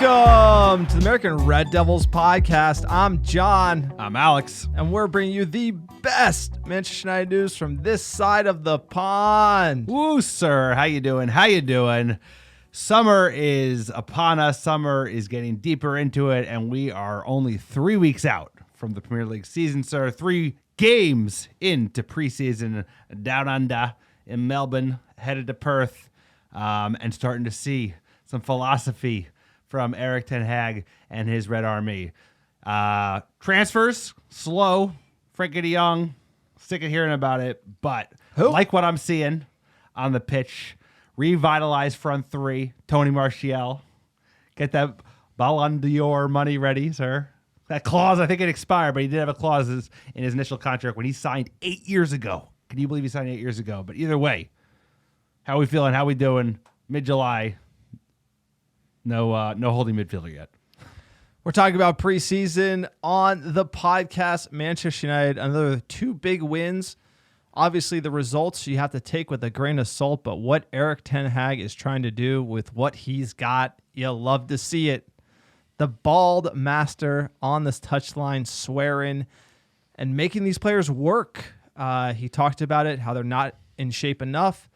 Welcome to the American Red Devils podcast. I'm John. I'm Alex. And we're bringing you the best Manchester United news from this side of the pond. Woo, sir. How you doing? Summer is upon us. Summer is getting deeper into it, and we are only 3 weeks out from the Premier League season, sir. 3 games into preseason down under in Melbourne, headed to Perth, and starting to see some philosophy from Erik ten Hag and his Red Army. Transfers, slow. Frankie de Jong, sick of hearing about it, but like what I'm seeing on the pitch. Revitalize front three. Tony Martial. Get that Ballon d'Or money ready, sir. That clause, I think it expired, but he did have a clause in his initial contract when he signed 8 years ago. Can you believe he signed 8 years ago? But either way, how we feeling? How we doing? Mid-July. No holding midfielder yet. We're talking about preseason on the podcast. Manchester United, another 2 big wins. Obviously, the results you have to take with a grain of salt, but what Erik ten Hag is trying to do with what he's got, you'll love to see it. The bald master on this touchline swearing and making these players work. He talked about it, how they're not in shape enough.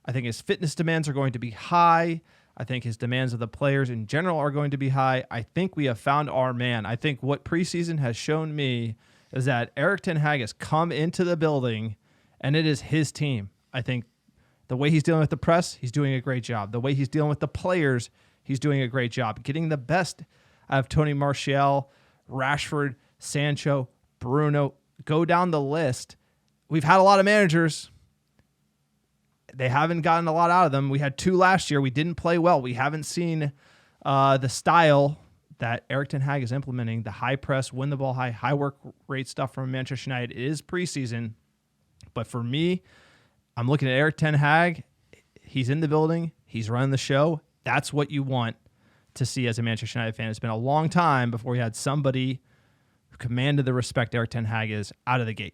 I think his fitness demands are going to be high. I think his demands of the players in general are going to be high. I think we have found our man. I think what preseason has shown me is that Erik ten Hag has come into the building and it is his team. I think the way he's dealing with the press, he's doing a great job. The way he's dealing with the players, he's doing a great job. Getting the best out of Tony Martial, Rashford, Sancho, Bruno, go down the list. We've had a lot of managers. They haven't gotten a lot out of them. We had 2 last year. We didn't play well. We haven't seen the style that Erik ten Hag is implementing, the high press, win the ball high work rate stuff from Manchester United. It is preseason. But for me, I'm looking at Erik ten Hag. He's in the building. He's running the show. That's what you want to see as a Manchester United fan. It's been a long time before we had somebody who commanded the respect Erik ten Hag is out of the gate.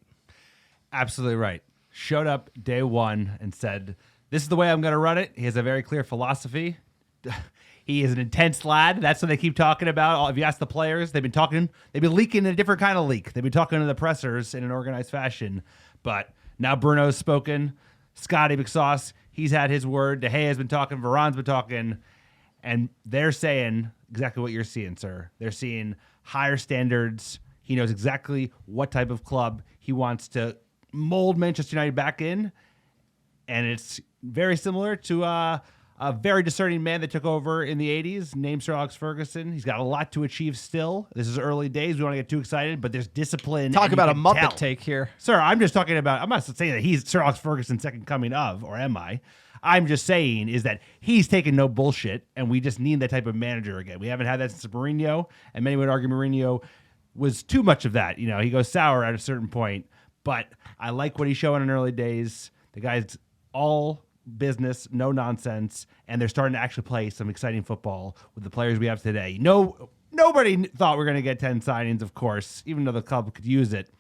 Absolutely right. Showed up day one and said, this is the way I'm going to run it. He has a very clear philosophy. He is an intense lad. That's what they keep talking about. If you ask the players, they've been leaking a different kind of leak. They've been talking to the pressers in an organized fashion. But now Bruno's spoken. Scotty McSauce, he's had his word. De Gea has been talking. Varane's been talking. And they're saying exactly what you're seeing, sir. They're seeing higher standards. He knows exactly what type of club he wants to mold Manchester United back in. And it's very similar to a very discerning man that took over in the 80s named Sir Alex Ferguson. He's got a lot to achieve still. This is early days. We don't want to get too excited, but there's discipline. Talk about a Muppet take here. Sir, I'm just talking about, I'm not saying that he's Sir Alex Ferguson's second coming of, or am I? I'm just saying is that he's taking no bullshit, and we just need that type of manager again. We haven't had that since Mourinho, and many would argue Mourinho was too much of that. You know, he goes sour at a certain point, but I like what he's showing in early days. The guy's all business, no nonsense, and they're starting to actually play some exciting football with the players we have today. Nobody thought we were going to get 10 signings, of course, even though the club could use it.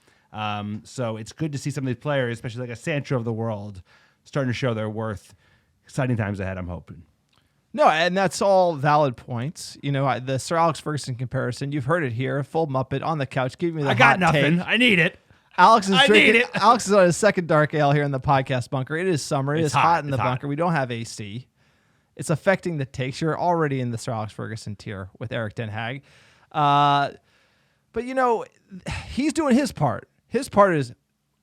So it's good to see some of these players, especially like a Sancho of the world, starting to show their worth. Exciting times ahead, I'm hoping. No, and that's all valid points. You know, the Sir Alex Ferguson comparison, you've heard it here, full Muppet on the couch. Give me the I got hot nothing. take. I need it. Alex is drinking. Alex is on his second dark ale here in the podcast bunker. It is summer. It is hot in the bunker. We don't have AC. It's affecting the takes. You're already in the Sir Alex Ferguson tier with Erik ten Hag. But, you know, he's doing his part. His part is,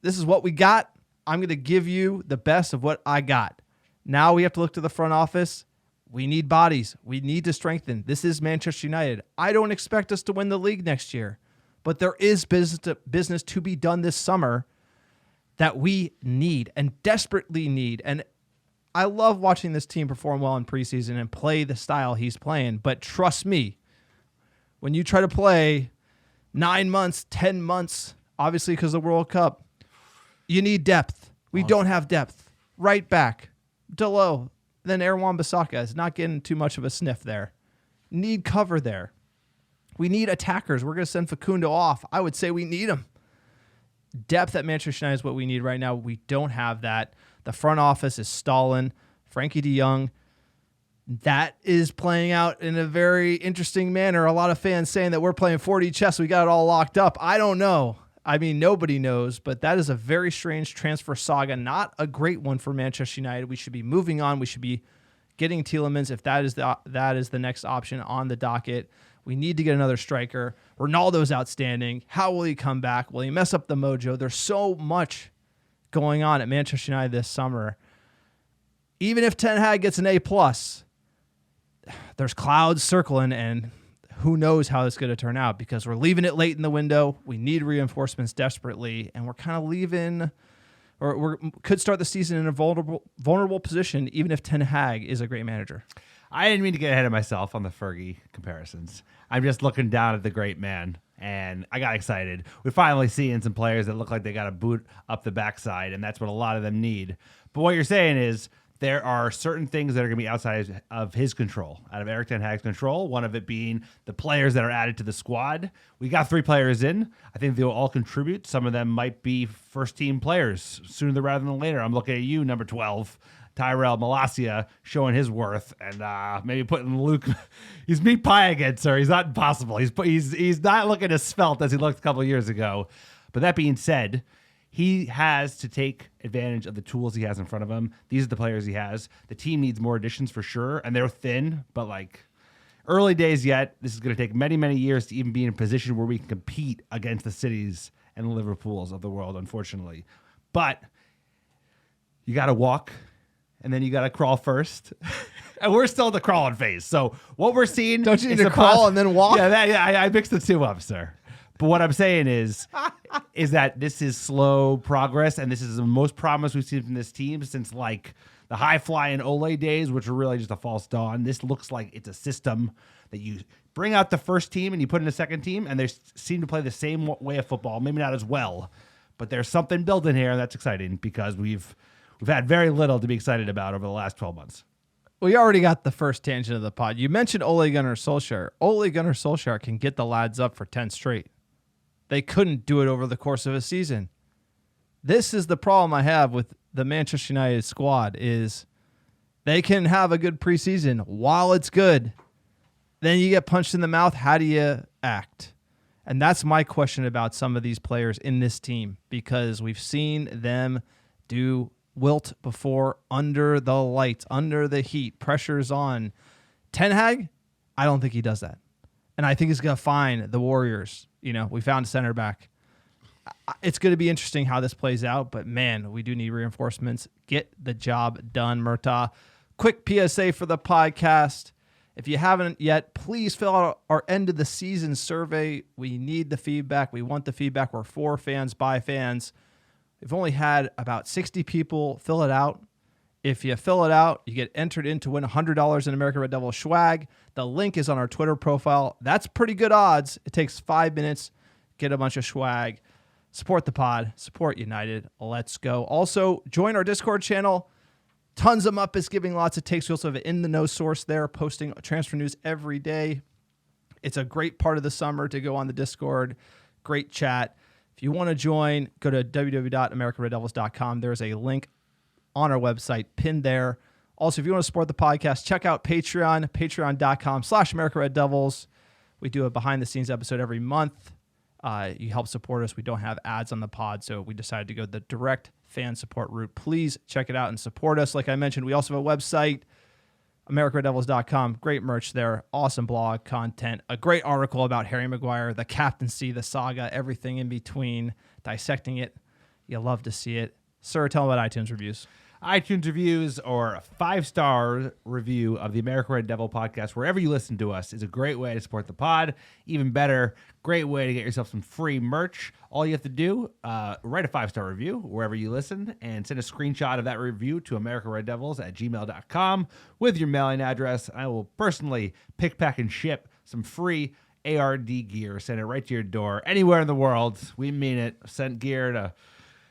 this is what we got. I'm going to give you the best of what I got. Now we have to look to the front office. We need bodies. We need to strengthen. This is Manchester United. I don't expect us to win the league next year. But there is business to be done this summer that we need and desperately need. And I love watching this team perform well in preseason and play the style he's playing. But trust me, when you try to play 9 months, 10 months, obviously because of the World Cup, you need depth. We don't have depth. Right back, Delo, then Erwan Bissaka is not getting too much of a sniff there. Need cover there. We need attackers. We're going to send Facundo off. I would say we need him. Depth at Manchester United is what we need right now. We don't have that. The front office is stalling. Frankie de Jong, that is playing out in a very interesting manner. A lot of fans saying that we're playing 4D chess. We got it all locked up. I don't know. I mean, nobody knows, but that is a very strange transfer saga. Not a great one for Manchester United. We should be moving on. We should be getting Tielemans if that is the next option on the docket. We need to get another striker. Ronaldo's outstanding. How will he come back? Will he mess up the mojo? There's so much going on at Manchester United this summer. Even if Ten Hag gets an A+, there's clouds circling, and who knows how it's going to turn out, because we're leaving it late in the window. We need reinforcements desperately, and we're kind of leaving, or we could start the season in a vulnerable position, even if Ten Hag is a great manager. I didn't mean to get ahead of myself on the Fergie comparisons. I'm just looking down at the great man, and I got excited. We're finally seeing some players that look like they got a boot up the backside, and that's what a lot of them need. But what you're saying is, there are certain things that are going to be outside of his control, out of Erik Ten Hag's control, one of it being the players that are added to the squad. We got 3 players in. I think they'll all contribute. Some of them might be first-team players sooner rather than later. I'm looking at you, number 12, Tyrell Malacia, showing his worth, and maybe putting Luke. He's meat pie again, sir. He's not impossible. He's not looking as svelte as he looked a couple of years ago. But that being said, he has to take advantage of the tools he has in front of him. These are the players he has. The team needs more additions for sure, and they're thin, but like early days yet. This is going to take many, many years to even be in a position where we can compete against the cities and the Liverpools of the world, unfortunately. But you got to walk, and then you got to crawl first. And we're still in the crawling phase. So what we're seeing... Don't you need to crawl and then walk? Yeah, I mixed the two up, sir. But what I'm saying is that this is slow progress, and this is the most promise we've seen from this team since like the high-flying Ole days, which were really just a false dawn. This looks like it's a system that you bring out the first team and you put in a second team, and they seem to play the same way of football, maybe not as well, but there's something building here, and that's exciting because we've had very little to be excited about over the last 12 months. We already got the first tangent of the pod. You mentioned Ole Gunnar Solskjaer. Ole Gunnar Solskjaer can get the lads up for 10 straight. They couldn't do it over the course of a season. This is the problem I have with the Manchester United squad is they can have a good preseason while it's good. Then you get punched in the mouth. How do you act? And that's my question about some of these players in this team, because we've seen them do wilt before under the lights, under the heat, pressure's on. Ten Hag, I don't think he does that. And I think he's going to find the Warriors. You know, we found a center back. It's going to be interesting how this plays out, but man, we do need reinforcements. Get the job done, Murtaugh. Quick PSA for the podcast. If you haven't yet, please fill out our end of the season survey. We need the feedback. We want the feedback. We're for fans, by fans. We've only had about 60 people fill it out. If you fill it out, you get entered in to win $100 in American Red Devil swag. The link is on our Twitter profile. That's pretty good odds. It takes 5 minutes. Get a bunch of swag. Support the pod. Support United. Let's go. Also, join our Discord channel. Tons of Muppets giving lots of takes. We also have an In the Know source there, posting transfer news every day. It's a great part of the summer to go on the Discord. Great chat. If you want to join, go to www.americanreddevils.com. There's a link on our website pinned there. Also, if you want to support the podcast, check out Patreon, patreon.com/AmericanRedDevils. We do a behind-the-scenes episode every month. You help support us. We don't have ads on the pod, so we decided to go the direct fan support route. Please check it out and support us. Like I mentioned, we also have a website, AmericanRedDevils.com. Great merch there. Awesome blog content. A great article about Harry Maguire, the captaincy, the saga, everything in between, dissecting it. You'll love to see it. Sir, tell them about iTunes reviews. iTunes reviews or a 5-star review of the American Red Devil podcast, wherever you listen to us, is a great way to support the pod. Even better, great way to get yourself some free merch. All you have to do, write a 5-star review wherever you listen and send a screenshot of that review to AmericanRedDevils@gmail.com with your mailing address. I will personally pick, pack, and ship some free ARD gear. Send it right to your door anywhere in the world. We mean it. Sent gear to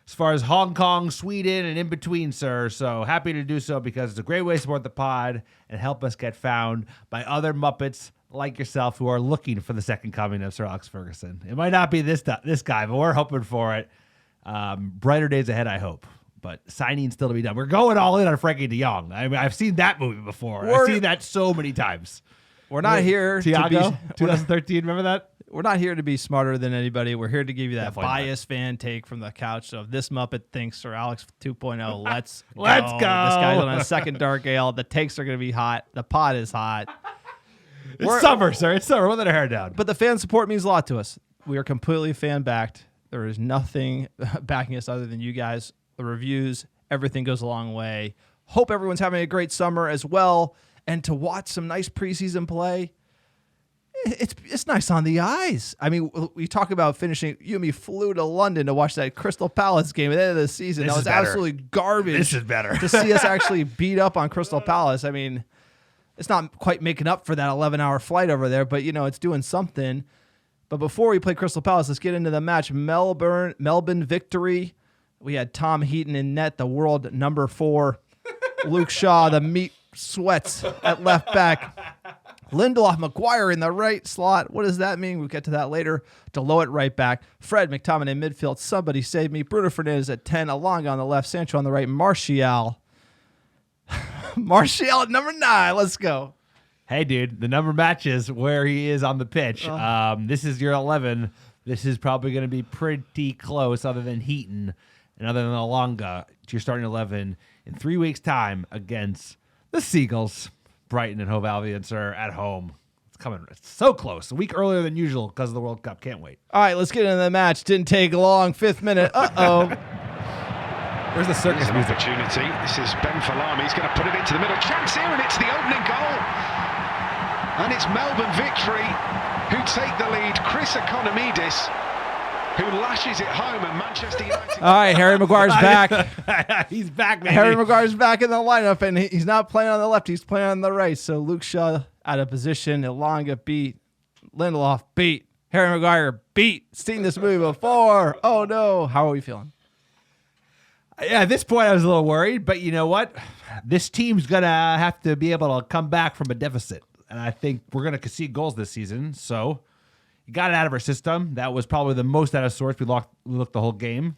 as far as Hong Kong, Sweden, and in between, sir. So happy to do so because it's a great way to support the pod and help us get found by other Muppets like yourself who are looking for the second coming of Sir Alex Ferguson. It might not be this guy, but we're hoping for it. Brighter days ahead, I hope. but signing still to be done. We're going all in on Frankie de Jong. I mean, I've seen that movie before. I've seen that so many times. We're not here Tiago, to be 2013, remember that? We're not here to be smarter than anybody. We're here to give you that Definitely biased fan take from the couch. So if this Muppet thinks Sir Alex 2.0, let's go. Let's go. This guy's on a second dark ale. The takes are going to be hot. The pot is hot. It's summer, sir. It's summer. We'll let our hair down. But the fan support means a lot to us. We are completely fan-backed. There is nothing backing us other than you guys. The reviews, everything goes a long way. Hope everyone's having a great summer as well. And to watch some nice preseason play, it's nice on the eyes. I mean, we talk about finishing. You and me flew to London to watch that Crystal Palace game at the end of the season. That was absolutely garbage. This is better. To see us actually beat up on Crystal Palace. I mean, it's not quite making up for that 11-hour flight over there, but, it's doing something. But before we play Crystal Palace, let's get into the match. Melbourne victory. We had Tom Heaton in net, the world number 4. Luke Shaw, the meat sweats at left back. Lindelof, Maguire in the right slot. What does that mean? We'll get to that later. Delow at right back. Fred McTominay in midfield. Somebody save me. Bruno Fernandes at 10. Alonga on the left. Sancho on the right. Martial. Martial at number 9. Let's go. Hey, dude, the number matches where he is on the pitch. This is your 11. This is probably going to be pretty close other than Heaton and other than Alonga to your starting 11 in 3 weeks' time against the Seagulls. Brighton and Hove Albion, sir, at home. It's coming. It's so close. A week earlier than usual because of the World Cup. Can't wait. All right, let's get into the match. Didn't take long. 5th minute. Uh-oh. Where's the circus music? Opportunity. This is Ben Falami. He's going to put it into the middle. Chance here, and it's the opening goal. And it's Melbourne victory who take the lead. Chris Economidis, who lashes it home, and Manchester United. All right, Harry Maguire's back. He's back, man. Harry Maguire's back in the lineup, and he's not playing on the left. He's playing on the right. So Luke Shaw out of position. Elanga beat. Lindelof beat. Harry Maguire beat. Seen this movie before. Oh, no. How are we feeling? Yeah, at this point, I was a little worried, but you know what? This team's going to have to be able to come back from a deficit. And I think we're going to concede goals this season. So you got it out of our system. That was probably the most out of sorts. We looked the whole game.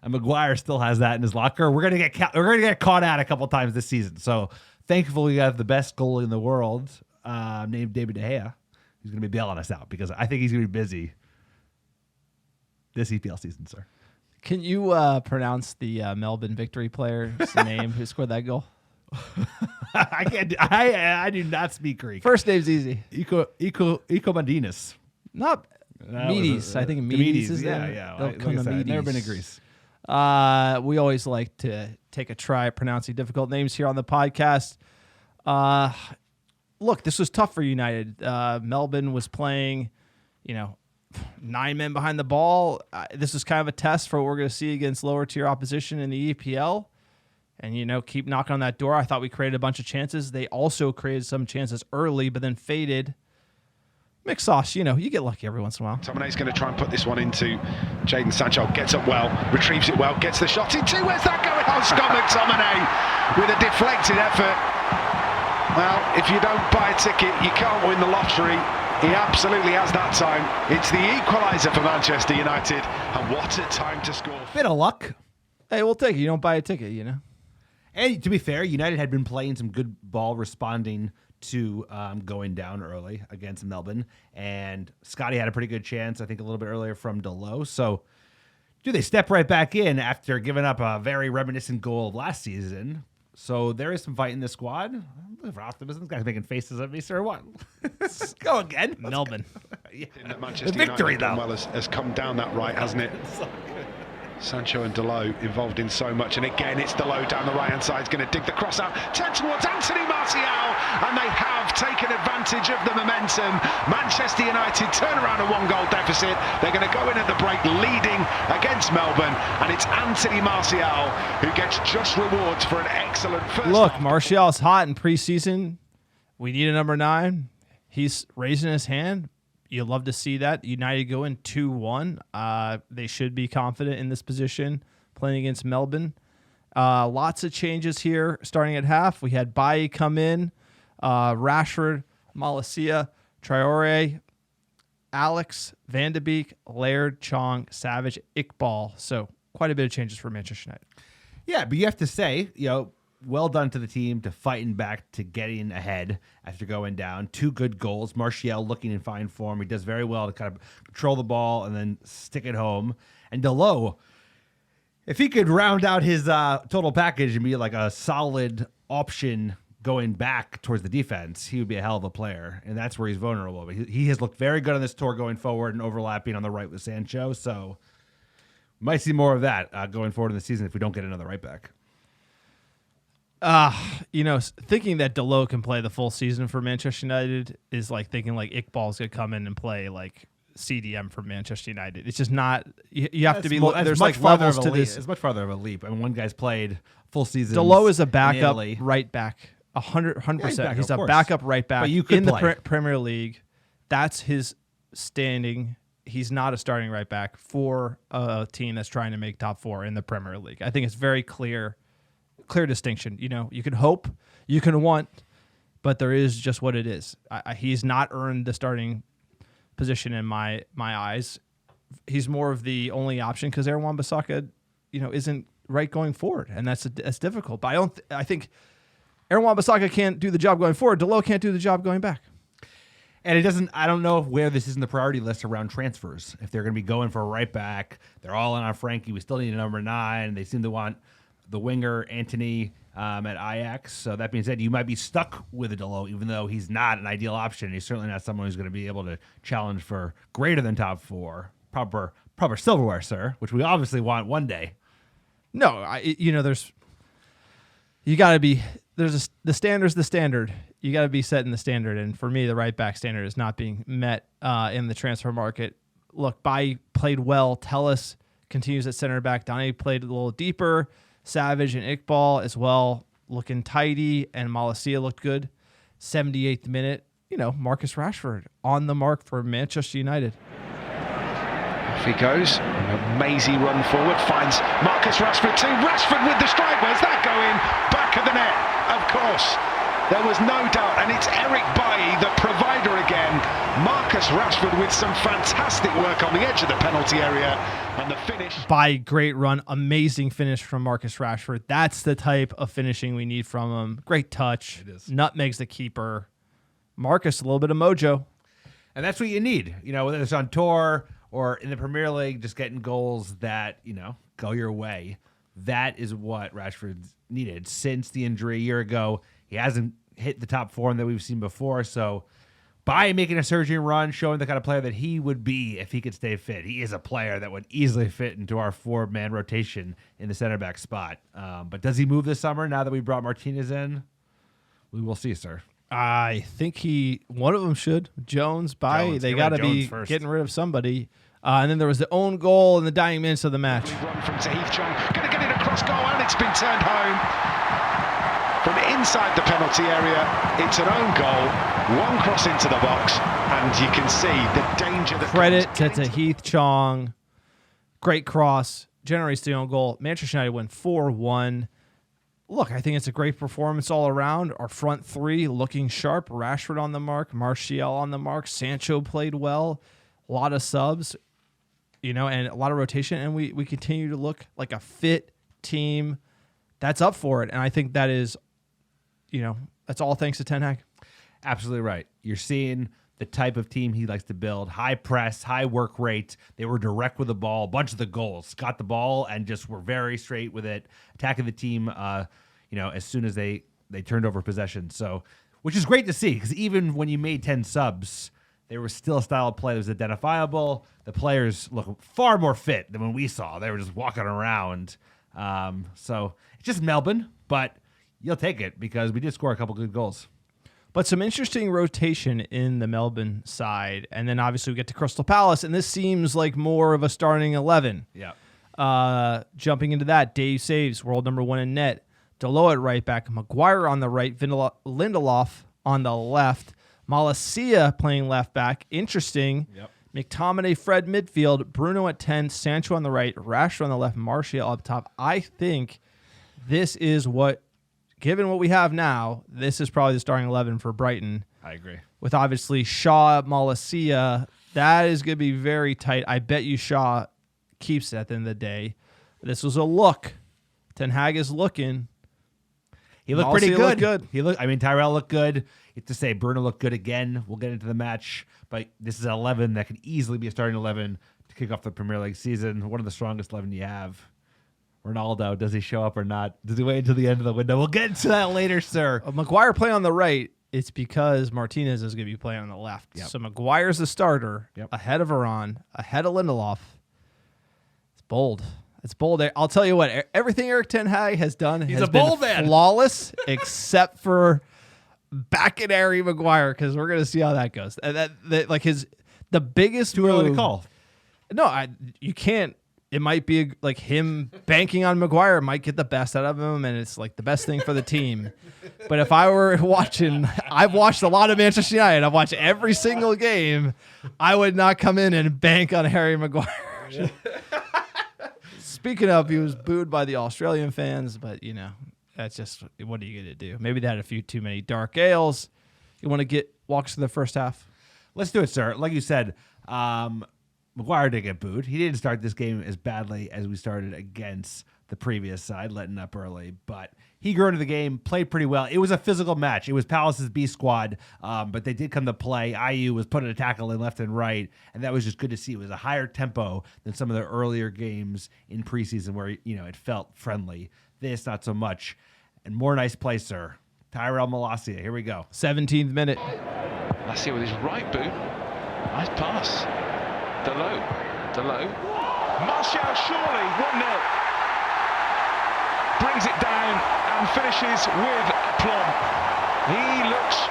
And Maguire still has that in his locker. We're going to get caught out a couple times this season. So thankfully, we have the best goalie in the world, named David De Gea. He's going to be bailing us out because I think he's going to be busy this EPL season, sir. Can you pronounce the Melbourne victory player's name who scored that goal? I can't. I do not speak Greek. First name's easy. Iko Mandinas. Not Medes. I think Medes is there. Yeah. Like I've never been to Greece. We always like to take a try at pronouncing difficult names here on the podcast. Look, this was tough for United. Melbourne was playing, 9 men behind the ball. This is kind of a test for what we're going to see against lower tier opposition in the EPL. And, keep knocking on that door. I thought we created a bunch of chances. They also created some chances early, but then faded. Mixed sauce, you get lucky every once in a while. McTominay's going to try and put this one into Jadon Sancho. Gets up well, retrieves it well, gets the shot into. Where's that going? Oh, Scott McTominay with a deflected effort. Well, if you don't buy a ticket, you can't win the lottery. He absolutely has that time. It's the equaliser for Manchester United. And what a time to score. Bit of luck. Hey, we'll take it. You don't buy a ticket, And to be fair, United had been playing some good ball responding to going down early against Melbourne. And Scotty had a pretty good chance, I think a little bit earlier from Delow. So, they step right back in after giving up a very reminiscent goal of last season. So there is some fight in the squad. I'm looking for optimism. This guy's making faces at me, sir. What? Let's go again. Melbourne. Yeah. Manchester The victory, United though. has come down that right, hasn't it? Sancho and Delow involved in so much, and again it's Delow down the right-hand side. He's going to dig the cross out, turn towards Anthony Martial, and they have taken advantage of the momentum. Manchester United turn around a 1-goal deficit. They're going to go in at the break leading against Melbourne, and it's Anthony Martial who gets just rewards for an excellent first Look, half. Martial's hot in preseason. We need a number 9. He's raising his hand. You'd love to see that. United go in 2-1. They should be confident in this position playing against Melbourne. Lots of changes here starting at half. We had Bailly come in, Rashford, Malacia, Traore, Alex, Van de Beek, Laird, Chong, Savage, Iqbal. So quite a bit of changes for Manchester United. Yeah, but you have to say, well done to the team to fighting back to getting ahead after going down. 2 good goals. Martial looking in fine form. He does very well to kind of control the ball and then stick it home. And Delo, if he could round out his total package and be like a solid option going back towards the defense, he would be a hell of a player. And that's where he's vulnerable. But he has looked very good on this tour going forward and overlapping on the right with Sancho. So we might see more of that going forward in the season if we don't get another right back. Thinking that Delo can play the full season for Manchester United is like thinking like Iqbal's going to come in and play like CDM for Manchester United. It's just not. You have to be. There's like levels to this. It's much farther of a leap. I mean, one guy's played full season. Delo is a backup right back, 100%. Yeah, he's a backup right back in the Premier League. That's his standing. He's not a starting right back for a team that's trying to make top 4 in the Premier League. I think it's very clear distinction. You can hope, you can want, but there is just what it is. He's not earned the starting position in my eyes. He's more of the only option because Aaron Wan-Bissaka, isn't right going forward, and that's difficult. But I think Aaron Wan-Bissaka can't do the job going forward. Delo can't do the job going back. And it doesn't. I don't know where this is in the priority list around transfers. If they're going to be going for a right back, they're all in on Frankie. We still need a number 9. They seem to want the winger Anthony at Ajax. So that being said, you might be stuck with a Delo, even though he's not an ideal option. He's certainly not someone who's going to be able to challenge for greater than top 4, proper silverware, sir, which we obviously want one day. No, the standard's the standard. You got to be setting the standard, and for me, the right back standard is not being met in the transfer market. Look, Bailly played well. Telles continues at center back. Donny played a little deeper. Savage and Iqbal as well, looking tidy, and Malacia looked good. 78th minute, Marcus Rashford on the mark for Manchester United. Off he goes, a mazy run forward, finds Marcus Rashford too. Rashford with the strike, where's that going? Back of the net, of course. There was no doubt, and it's Eric Bailly, the provider again. Marcus Rashford with some fantastic work on the edge of the penalty area, and the finish. Bailly, great run, amazing finish from Marcus Rashford. That's the type of finishing we need from him. Great touch. It is. Nutmegs the keeper. Marcus, a little bit of mojo. And that's what you need, whether it's on tour or in the Premier League, just getting goals that, go your way. That is what Rashford's needed since the injury a year ago. He hasn't hit the top 4 that we've seen before. So by making a surging run, showing the kind of player that he would be if he could stay fit, he is a player that would easily fit into our 4-man rotation in the center back spot. But does he move this summer now that we brought Martinez in? We will see, sir. I think one of them should. Jones, Bailly. They got to be getting rid of somebody. And then there was the own goal in the dying minutes of the match. Run from Tahith Chong, going to get it across goal, and it's been turned home. From inside the penalty area, it's an own goal, one cross into the box, and you can see the danger. Credit to Tahith Chong. Great cross, generates the own goal. Manchester United win 4-1. Look, I think it's a great performance all around. Our front 3 looking sharp. Rashford on the mark, Martial on the mark. Sancho played well. A lot of subs, and a lot of rotation, and we continue to look like a fit team that's up for it. And I think that is, that's all thanks to Ten Hag. Absolutely right. You're seeing the type of team he likes to build. High press, high work rate. They were direct with the ball. A bunch of the goals. Got the ball and just were very straight with it. Attacking the team, as soon as they turned over possession. So, which is great to see, because even when you made 10 subs, there was still a style of play that was identifiable. The players look far more fit than when we saw. They were just walking around. So it's just Melbourne, but you'll take it because we did score a couple good goals. But some interesting rotation in the Melbourne side. And then obviously we get to Crystal Palace, and this seems like more of a starting 11. Yeah. Jumping into that, Dave saves, world number 1 in net. Delo at right back, Maguire on the right, Lindelof on the left. Malacia playing left back. Interesting. Yep. McTominay, Fred midfield. Bruno at 10. Sancho on the right. Rashford on the left. Martial up top. I think this is given what we have now, this is probably the starting 11 for Brighton. I agree. With obviously Shaw, Malacia. That is going to be very tight. I bet you Shaw keeps it at the end of the day. This was a look Ten Hag is looking. He looked pretty Malacia good. looked good. Tyrell looked good. You have to say Bruno looked good again. We'll get into the match, but this is an 11 that could easily be a starting 11 to kick off the Premier League season. One of the strongest 11 you have. Ronaldo, does he show up or not? Does he wait until the end of the window? We'll get into that later, sir. Maguire play on the right. It's because Martinez is going to be playing on the left. Yep. So Maguire's the starter, ahead of Varane, ahead of Lindelof. It's bold. It's bold. I'll tell you what, everything Eric Ten Hag has done has been flawless except for back in Harry Maguire, because we're going to see how that goes. And the biggest Too early move, to call. No, you can't. It might be like him banking on Maguire might get the best out of him, and it's like the best thing for the team. But if I were watching, I've watched a lot of Manchester United. I've watched every single game. I would not come in and bank on Harry Maguire. Yeah. Speaking of, he was booed by the Australian fans, but that's just, what are you going to do? Maybe they had a few too many dark ales. You want to walk us through the first half? Let's do it, sir. Like you said, Maguire did get booed. He didn't start this game as badly as we started against the previous side, letting up early, but he grew into the game, played pretty well. It was a physical match. It was Palace's B squad, but they did come to play. IU was putting a tackle in left and right, and that was just good to see. It was a higher tempo than some of the earlier games in preseason where it felt friendly. This, not so much. And more nice play, sir. Tyrell Malacia, here we go. 17th minute. Malacia with his right boot. Nice pass. Delo. Martial surely 1-0. Brings it down and finishes with aplomb. He looks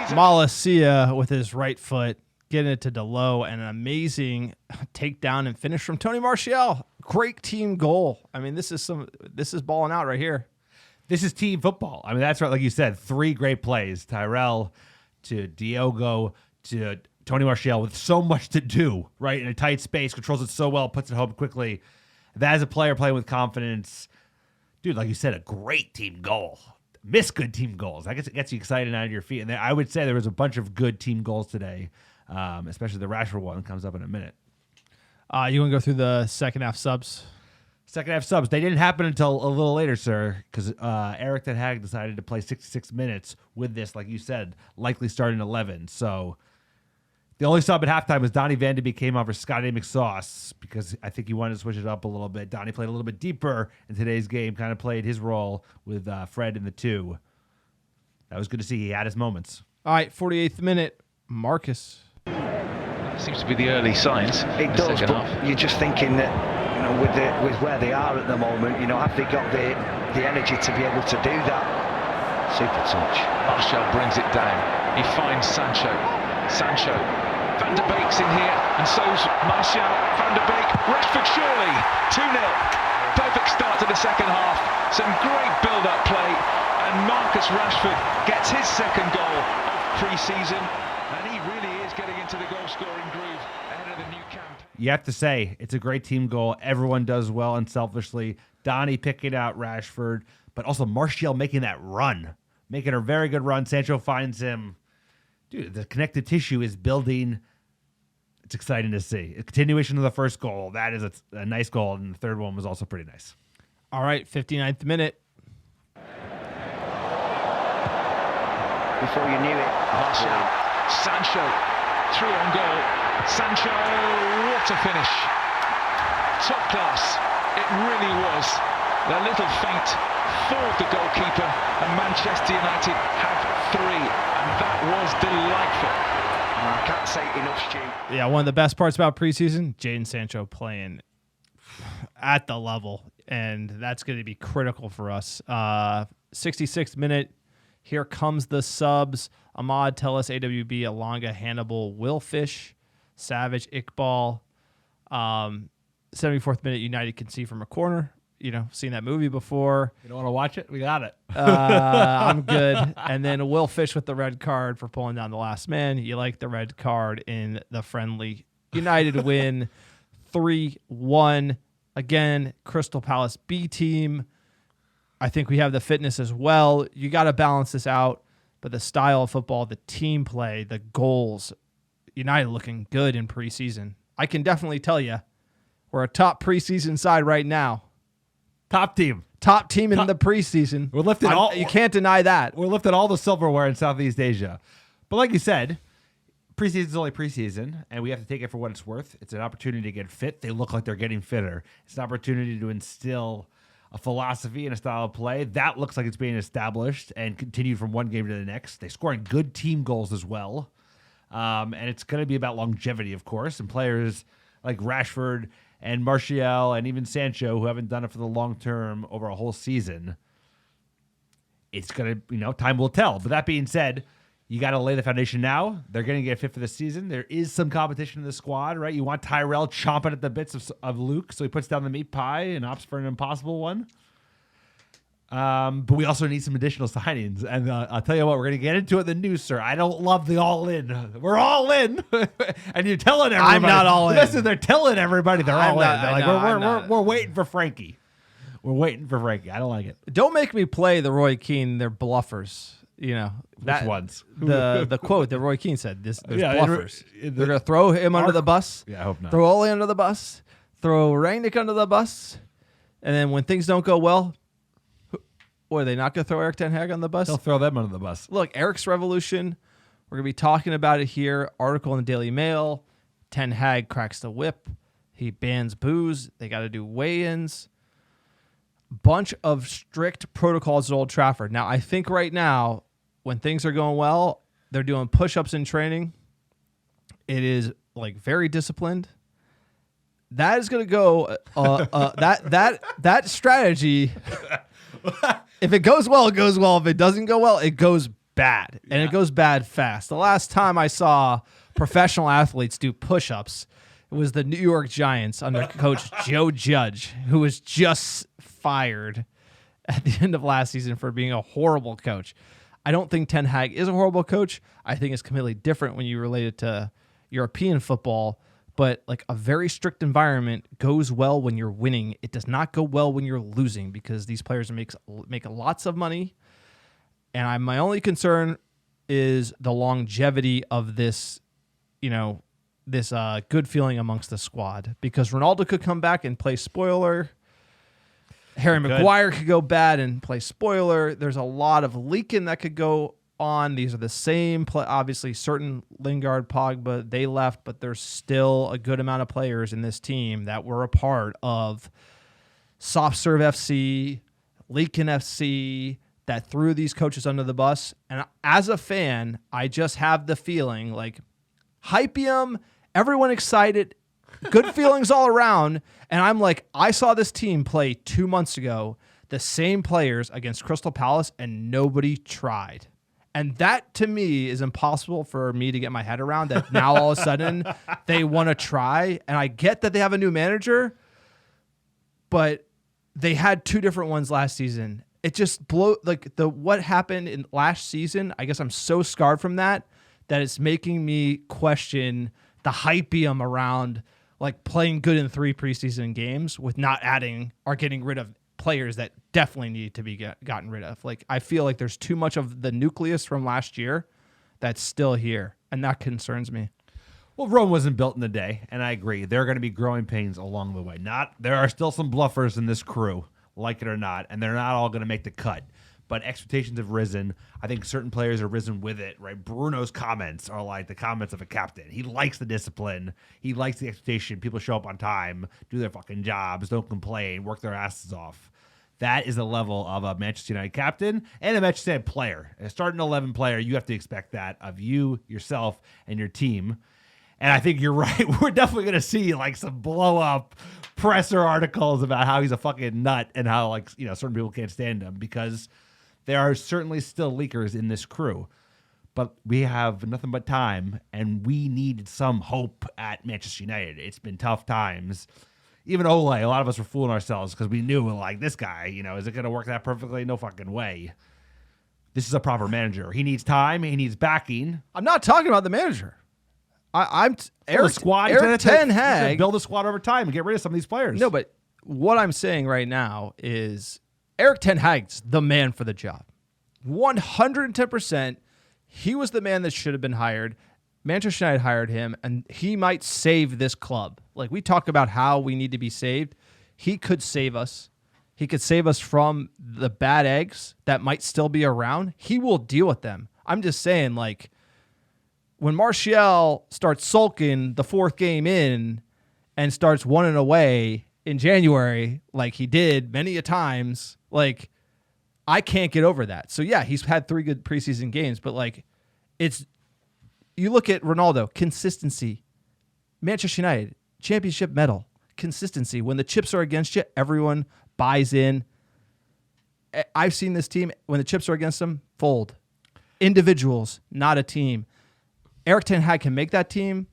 razor. Malacia with his right foot, getting it to Delo, and an amazing takedown and finish from Tony Martial. Great team goal. I mean, this is balling out right here. This is team football. I mean, that's right. Like you said, 3 great plays. Tyrell to Diogo to Tony Martial with so much to do, right? In a tight space, controls it so well, puts it home quickly. That is a player playing with confidence. Dude, like you said, a great team goal. Miss good team goals. I guess it gets you excited out of your feet. And I would say there was a bunch of good team goals today, especially the Rashford one comes up in a minute. You want to go through the second half subs? Second half subs. They didn't happen until a little later, sir, because Eric Ten Hag decided to play 66 minutes with this, like you said, likely starting 11. So the only sub at halftime was Donny Van de Beek came on for Scotty McSauce because I think he wanted to switch it up a little bit. Donny played a little bit deeper in today's game, kind of played his role with Fred in the 2. That was good to see. He had his moments. All right, 48th minute, Marcus. Seems to be the early signs. It does, but you're just thinking that with where they are at the moment, have they got the energy to be able to do that? Super touch. Martial brings it down. He finds Sancho. Van der Beek's in here, and so's Martial. Van der Beek, Rashford surely, 2-0. Perfect start to the second half. Some great build-up play, and Marcus Rashford gets his second goal of pre-season, and he really is getting into the goal-scoring groove ahead of the new camp. You have to say, it's a great team goal. Everyone does well unselfishly. Donny picking out Rashford, but also Martial making that run, making a very good run. Sancho finds him. Dude, the connective tissue is building. It's exciting to see. A continuation of the first goal. That is a nice goal, and the third one was also pretty nice. All right, 59th minute. Before you knew it, Martial, Sancho, through on goal. Sancho, what a finish. Top class. It really was. The little feint fooled the goalkeeper, and Manchester United have 3, and that was delightful. I can't say it enough, Stu. Yeah, one of the best parts about preseason, Jadon Sancho playing at the level, and that's going to be critical for us. 66th minute, here comes the subs. Ahmad, Tellis, AWB, Alonga, Hannibal, Willfish, Savage, Iqbal. 74th minute, United can see from a corner. Seen that movie before. You don't want to watch it? We got it. I'm good. And then Will Fish with the red card for pulling down the last man. You like the red card in the friendly. United win 3-1. Again, Crystal Palace B team. I think we have the fitness as well. You got to balance this out. But the style of football, the team play, the goals, United looking good in preseason. I can definitely tell you we're a top preseason side right now. Top team. top team in the preseason. We're lifting all. You can't deny that. We're lifting all the silverware in Southeast Asia. But like you said, preseason is only preseason, and we have to take it for what it's worth. It's an opportunity to get fit. They look like they're getting fitter. It's an opportunity to instill a philosophy and a style of play. That looks like it's being established and continued from one game to the next. They're scoring good team goals as well. And it's going to be about longevity, of course, and players like Rashford and Martial and even Sancho, who haven't done it for the long term over a whole season. It's going to, time will tell. But that being said, you got to lay the foundation now. They're going to get fit for the season. There is some competition in the squad, right? You want Tyrell chomping at the bits of Luke, so he puts down the meat pie and opts for an impossible one. But we also need some additional signings. And I'll tell you what, we're going to get into it in the news, sir. I don't love the all-in. We're all in. And you're telling everybody. I'm not all in. Listen, they're telling everybody they're all in. They're like, we're waiting for Frankie. We're waiting for Frankie. I don't like it. Don't make me play the Roy Keane. They're bluffers. Which ones? The quote that Roy Keane said. There's bluffers. They're going to throw him under the bus. Yeah, I hope not. Throw Ole under the bus. Throw Rangnick under the bus. And then when things don't go well, are they not going to throw Erik Ten Hag on the bus? They'll throw them under the bus. Look, Eric's revolution. We're going to be talking about it here. Article in the Daily Mail. Ten Hag cracks the whip. He bans booze. They got to do weigh-ins. Bunch of strict protocols at Old Trafford. Now, I think right now, when things are going well, they're doing push-ups in training. It is very disciplined. That is going to go. That strategy. If it goes well, it goes well. If it doesn't go well, it goes bad, and it goes bad fast. The last time I saw professional athletes do push-ups, it was the New York Giants under coach Joe Judge, who was just fired at the end of last season for being a horrible coach. I don't think Ten Hag is a horrible coach. I think it's completely different when you relate it to European football. But a very strict environment goes well when you're winning. It does not go well when you're losing because these players make lots of money. And my only concern is the longevity of this, this good feeling amongst the squad. Because Ronaldo could come back and play spoiler. Harry Maguire could go bad and play spoiler. There's a lot of leaking that could go on. These are the same obviously certain Lingard, Pogba, they left, but there's still a good amount of players in this team that were a part of Soft Serve FC, Leakin FC, that threw these coaches under the bus. And as a fan, I just have the feeling hypium, everyone excited, good feelings all around. And I'm I saw this team play 2 months ago, the same players against Crystal Palace, and nobody tried. And that, to me, is impossible for me to get my head around, that now all of a sudden they want to try. And I get that they have a new manager, but they had 2 different ones last season. It just what happened in last season, I guess I'm so scarred from that it's making me question the hypium around playing good in 3 preseason games with not adding or getting rid of players that definitely need to be gotten rid of. I feel there's too much of the nucleus from last year that's still here, and that concerns me. Well, Rome wasn't built in a day, and I agree. There are going to be growing pains along the way. There are still some bluffers in this crew, like it or not, and they're not all going to make the cut. But expectations have risen. I think certain players have risen with it, right? Bruno's comments are like the comments of a captain. He likes the discipline. He likes the expectation. People show up on time, do their fucking jobs, don't complain, work their asses off. That is the level of a Manchester United captain and a Manchester United player. A starting 11 player, you have to expect that of you, yourself, and your team. And I think you're right. We're definitely going to see some blow up presser articles about how he's a fucking nut and how certain people can't stand him, because there are certainly still leakers in this crew. But we have nothing but time, and we needed some hope at Manchester United. It's been tough times. Even Ole, a lot of us were fooling ourselves because we knew this guy, is it going to work that perfectly? No fucking way. This is a proper manager. He needs time. He needs backing. I'm not talking about the manager. Eric Ten Hag build a squad over time and get rid of some of these players. No, but what I'm saying right now is Erik Ten Hag's the man for the job. 110%. He was the man that should have been hired. Manchester United hired him, and he might save this club. We talk about how we need to be saved. He could save us. he could save us from the bad eggs that might still be around, he will deal with them. I'm just saying, like, when Martial starts sulking the 4th game in and starts 1 away in January, like he did many a times, like, I can't get over that. So yeah, he's had 3 good preseason games, but like, you look at Ronaldo, consistency, Manchester United, championship medal, consistency. When the chips are against you, everyone buys in. I've seen this team, when the chips are against them, fold. Individuals, not a team. Erik ten Hag can make that team.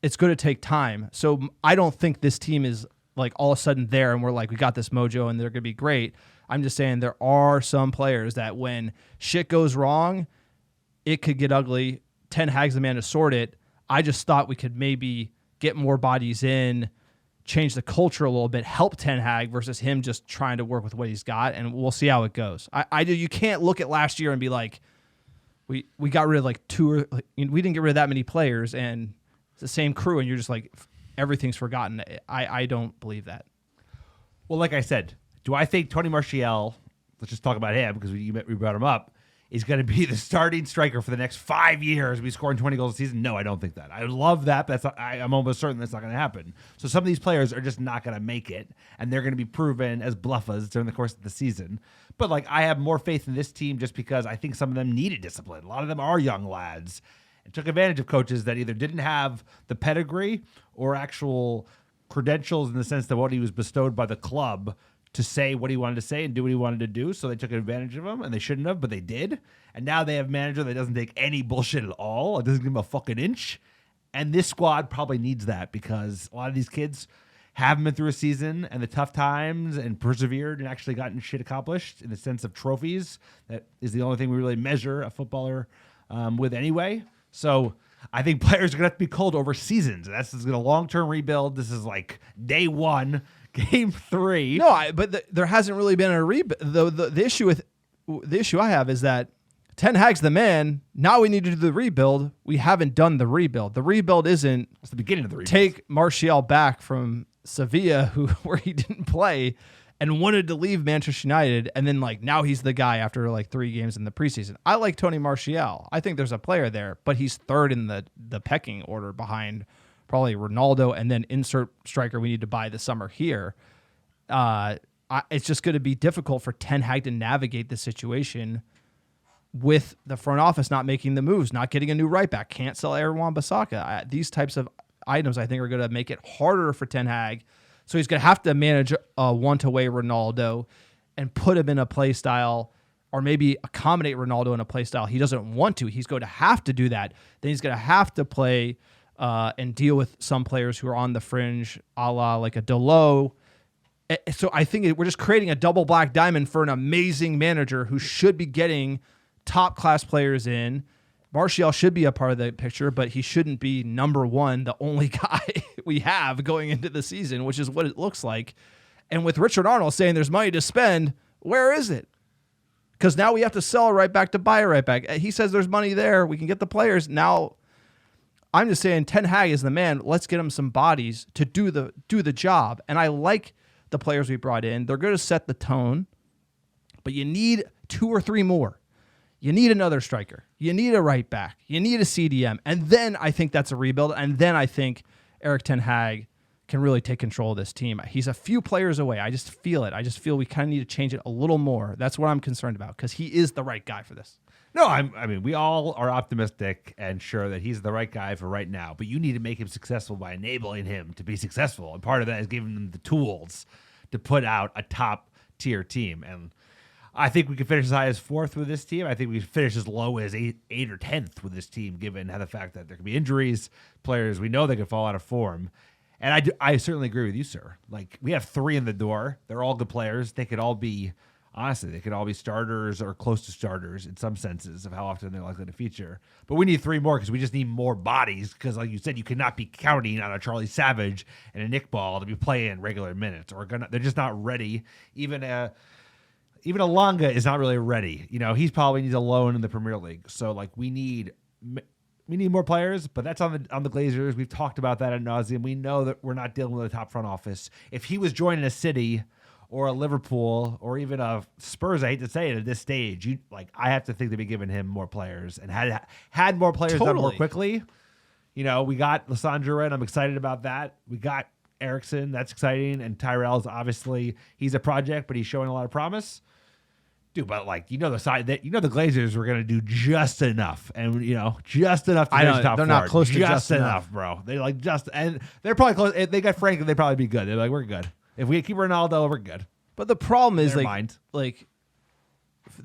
It's going to take time. So I don't think this team is like all of a sudden there and we're like, we got this mojo and they're going to be great. I'm just saying there are some players that when shit goes wrong, it could get ugly. Ten Hag's the man to sort it. I just thought we could maybe get more bodies in, change the culture a little bit, help Ten Hag versus him just trying to work with what he's got, and we'll see how it goes. You can't look at last year and be like, we got rid of like we didn't get rid of that many players and it's the same crew, and you're just like, everything's forgotten. I don't believe that. Well, like I said, do I think Tony Martial, let's just talk about him because we brought him up, is going to be the starting striker for the next 5 years, be scoring 20 goals a season? No, I don't think that. I love that, but I'm almost certain that's not going to happen. So some of these players are just not going to make it, and they're going to be proven as bluffas during the course of the season. But like, I have more faith in this team just because I think some of them needed discipline. A lot of them are young lads and took advantage of coaches that either didn't have the pedigree or actual credentials in the sense that what he was bestowed by the club to say what he wanted to say and do what he wanted to do. So they took advantage of him, and they shouldn't have, but they did. And now they have a manager that doesn't take any bullshit at all. It doesn't give him a fucking inch. And this squad probably needs that because a lot of these kids haven't been through a season and the tough times and persevered and actually gotten shit accomplished in the sense of trophies. That is the only thing we really measure a footballer with anyway. So I think players are going to have to be culled over seasons. This is a long-term rebuild. This is like day 1. Game 3. No, but there hasn't really been a rebuild. The issue I have is that Ten Hag's the man. Now we need to do the rebuild. We haven't done the rebuild. The rebuild isn't. It's the beginning of the rebuild. Take Martial back from Sevilla, where he didn't play, and wanted to leave Manchester United, and then like now he's the guy after like 3 games in the preseason. I like Tony Martial. I think there's a player there, but he's 3rd in the pecking order behind probably Ronaldo, and then insert striker we need to buy this summer here. It's just going to be difficult for Ten Hag to navigate this situation with the front office not making the moves, not getting a new right back, can't sell Aaron Wan-Bissaka. These types of items I think are going to make it harder for Ten Hag. So he's going to have to manage a one-to-way Ronaldo and put him in a play style, or maybe accommodate Ronaldo in a play style he doesn't want to. He's going to have to do that. Then he's going to have to play and deal with some players who are on the fringe, a la like a Delo. So I think we're just creating a double black diamond for an amazing manager who should be getting top-class players in. Martial should be a part of the picture, but he shouldn't be number 1, the only guy we have going into the season, which is what it looks like. And with Richard Arnold saying there's money to spend, where is it? Because now we have to sell a right back to buy a right back. He says there's money there. We can get the players. Now, I'm just saying Ten Hag is the man. Let's get him some bodies to do the job. And I like the players we brought in. They're going to set the tone, but you need 2 or 3 more. You need another striker. You need a right back. You need a CDM. And then I think that's a rebuild. And then I think Erik ten Hag can really take control of this team. He's a few players away. I just feel it. I just feel we kind of need to change it a little more. That's what I'm concerned about because he is the right guy for this. No, I mean, we all are optimistic and sure that he's the right guy for right now, but you need to make him successful by enabling him to be successful. And part of that is giving him the tools to put out a top-tier team. And I think we could finish as high as 4th with this team. I think we could finish as low as 8 or 10th with this team, given the fact that there could be injuries, players we know they could fall out of form. And I certainly agree with you, sir. Like, we have 3 in the door. They're all good players. They could all be... Honestly, they could all be starters or close to starters in some senses of how often they're likely to feature. But we need 3 more because we just need more bodies because, like you said, you cannot be counting on a Charlie Savage and a Nick Ball to be playing regular minutes. They're just not ready. Even a Longa is not really ready. You know, he probably needs a loan in the Premier League. So, like, we need more players, but that's on the Glazers. We've talked about that ad nauseum. We know that we're not dealing with a top front office. If he was joining a City or a Liverpool or even a Spurs, I hate to say it at this stage, I have to think they'd be giving him more players and had more players done more quickly. We got Lissandro in. I'm excited about that. We got Eriksson. That's exciting. And Tyrell's obviously, he's a project, but he's showing a lot of promise. Dude, but the Glazers were going to do just enough, and just enough to finish top they're four. Not close to just enough, bro. They and they're probably close. If they got Frank, they'd probably be good. They're like, we're good. If we keep Ronaldo, we're good. But the problem is the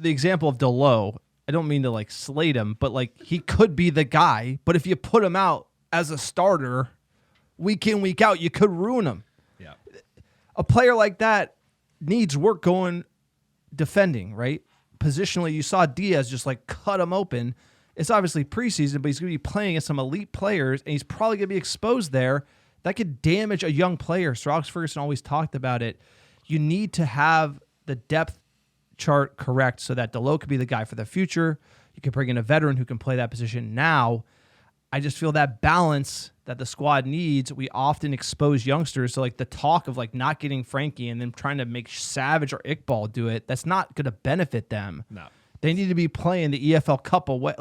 example of Delo. I don't mean to slate him, but he could be the guy. But if you put him out as a starter, week in, week out, you could ruin him. Yeah, a player like that needs work going. Defending, right? Positionally, you saw Diaz just cut him open. It's obviously preseason, but he's going to be playing against some elite players, and he's probably going to be exposed there. That could damage a young player. Sir Alex Ferguson always talked about it. You need to have the depth chart correct so that Delo could be the guy for the future. You can bring in a veteran who can play that position now. I just feel that balance that the squad needs, we often expose youngsters to the talk of not getting Frankie and then trying to make Savage or Iqbal do it. That's not going to benefit them. No. They need to be playing the EFL Cup away.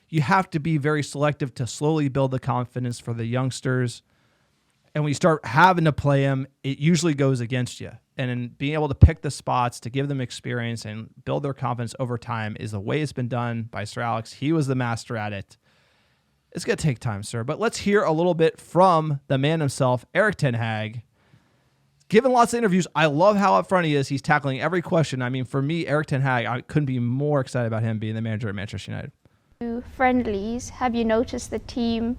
You have to be very selective to slowly build the confidence for the youngsters. And when you start having to play them, it usually goes against you. And in being able to pick the spots to give them experience and build their confidence over time is the way it's been done by Sir Alex. He was the master at it. It's going to take time, sir. But let's hear a little bit from the man himself, Erik ten Hag. Given lots of interviews, I love how upfront he is. He's tackling every question. I mean, for me, Erik ten Hag, I couldn't be more excited about him being the manager at Manchester United. Friendlies, have you noticed the team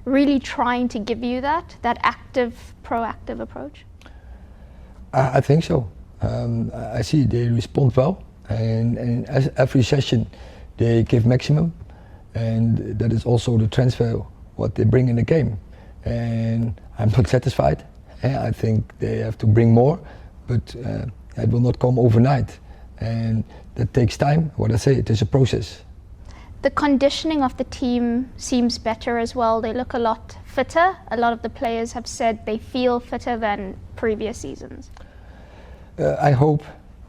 really trying to give you that active, proactive approach? I think so. I see they respond well, and as every session they give maximum. And that is also the transfer, what they bring in the game. And I'm not satisfied. I think they have to bring more, but it will not come overnight. And that takes time. What I say, it is a process. The conditioning of the team seems better as well. They look a lot fitter. A lot of the players have said they feel fitter than previous seasons. I hope,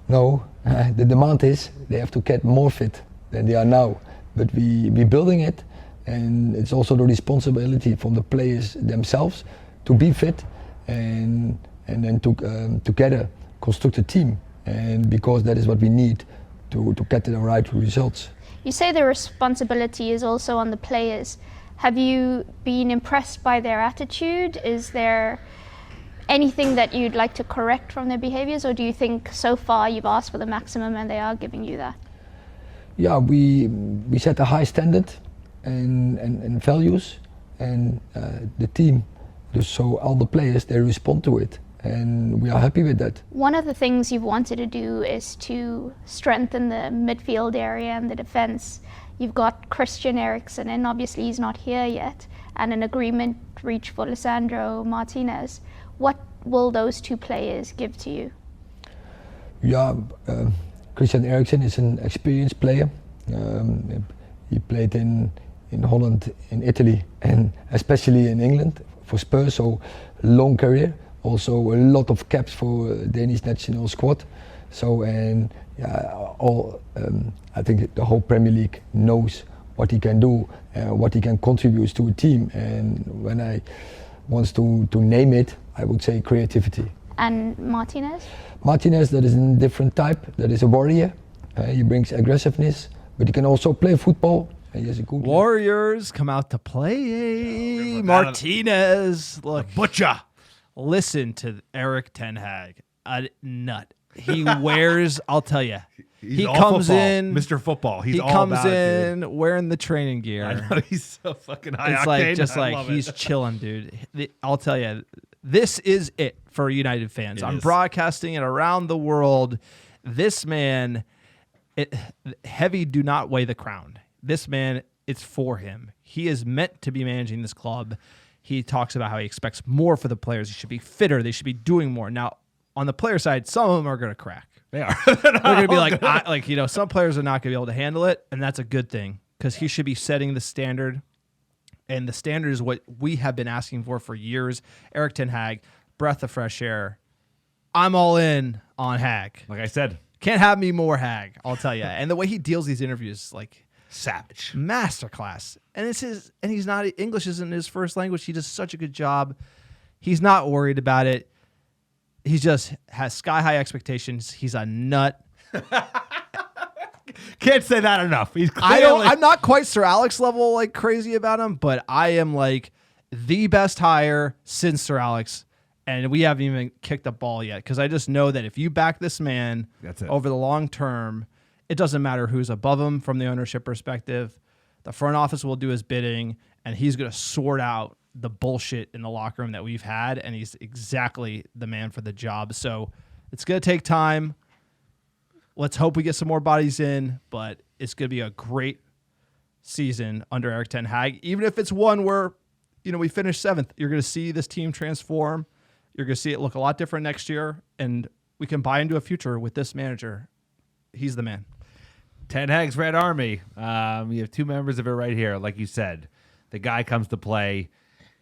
no. The demand is they have to get more fit than they are now. But we're building it, and it's also the responsibility from the players themselves to be fit and then to together construct a team, and because that is what we need to get the right results. You say the responsibility is also on the players. Have you been impressed by their attitude? Is there anything that you'd like to correct from their behaviors, or do you think so far you've asked for the maximum and they are giving you that? Yeah, we set a high standard and values, and the team, so all the players, they respond to it, and we are happy with that. One of the things you've wanted to do is to strengthen the midfield area and the defense. You've got Christian Eriksen, and obviously he's not here yet, and an agreement reached for Lisandro Martinez. What will those two players give to you? Yeah. Christian Eriksen is an experienced player. He played in Holland, in Italy, and especially in England for Spurs, so long career. Also a lot of caps for Danish national squad. So, and yeah, I think the whole Premier League knows what he can do, what he can contribute to a team. And when I want to name it, I would say creativity. And Martinez? Martinez, that is a different type. That is a warrior. He brings aggressiveness, but he can also play football. He has a good Warriors come out to play. Martinez, look, butcher. Listen to Erik ten Hag, a nut. He wears. I'll tell you. He comes football. in, Mr. Football. He's he all comes about in it, wearing the training gear. I know, he's so fucking high It's octane. just I like love he's it. chilling, dude. I'll tell you, this is it for United fans. I'm broadcasting it around the world. This man, heavy do not weigh the crown. This man, it's for him. He is meant to be managing this club. He talks about how he expects more for the players. He should be fitter. They should be doing more. Now, on the player side, some of them are going to crack. They are. They're going to be like, some players are not going to be able to handle it, and that's a good thing because he should be setting the standard, and the standard is what we have been asking for years. Erik ten Hag, breath of fresh air. I'm all in on Hag. Like I said, Can't have me more Hag, I'll tell you. And the way he deals these interviews, like savage. masterclass. And he's not, English isn't his first language. He does such a good job. He's not worried about it. He just has sky high expectations. He's a nut. Can't say that enough. He's clearly... I'm not quite Sir Alex level like crazy about him, but I am like the best hire since Sir Alex. And we haven't even kicked the ball yet, because I just know that if you back this man over the long term, it doesn't matter who's above him from the ownership perspective. The front office will do his bidding, and he's going to sort out the bullshit in the locker room that we've had, and he's exactly the man for the job. So it's going to take time. Let's hope we get some more bodies in, but it's going to be a great season under Erik ten Hag. Even if it's one where, we finish 7th, you're going to see this team transform. You're going to see it look a lot different next year, and we can buy into a future with this manager. He's the man. Ten Hag's Red Army. We have 2 members of it right here. Like you said, the guy comes to play.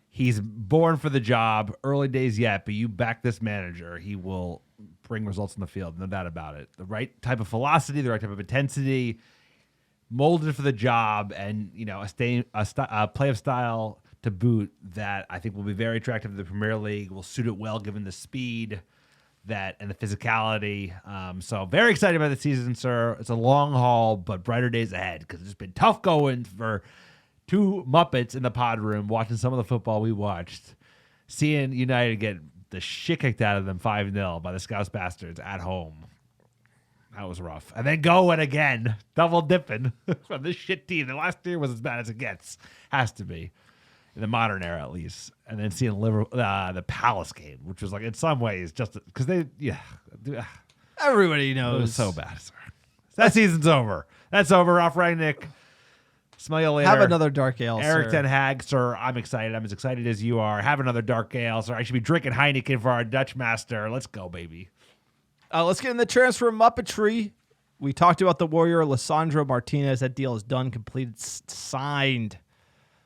He's born for the job. Early days yet, but you back this manager, he will bring results in the field. No doubt about it. The right type of velocity, the right type of intensity, molded for the job, and a play of style to boot that I think will be very attractive to the Premier League. Will suit it well given the speed and the physicality. So very excited about the season, sir. It's a long haul, but brighter days ahead, because it's been tough going for 2 Muppets in the pod room watching some of the football we watched, seeing United get the shit kicked out of them 5-0 by the Scouse Bastards at home. That was rough. And then going again, double dipping from this shit team. The last year was as bad as it gets. Has to be. In the modern era, at least. And then seeing the Palace game, which was like, in some ways, just because Everybody knows. It was so bad, sir. That season's over. That's over. Ralph Rangnick. Smell you later. Have another dark ale, Erik sir. ten Hag, sir. I'm excited. I'm as excited as you are. Have another dark ale, sir. I should be drinking Heineken for our Dutch master. Let's go, baby. Let's get in the transfer Muppetry. We talked about the Warrior, Lisandro Martinez. That deal is done, completed, signed.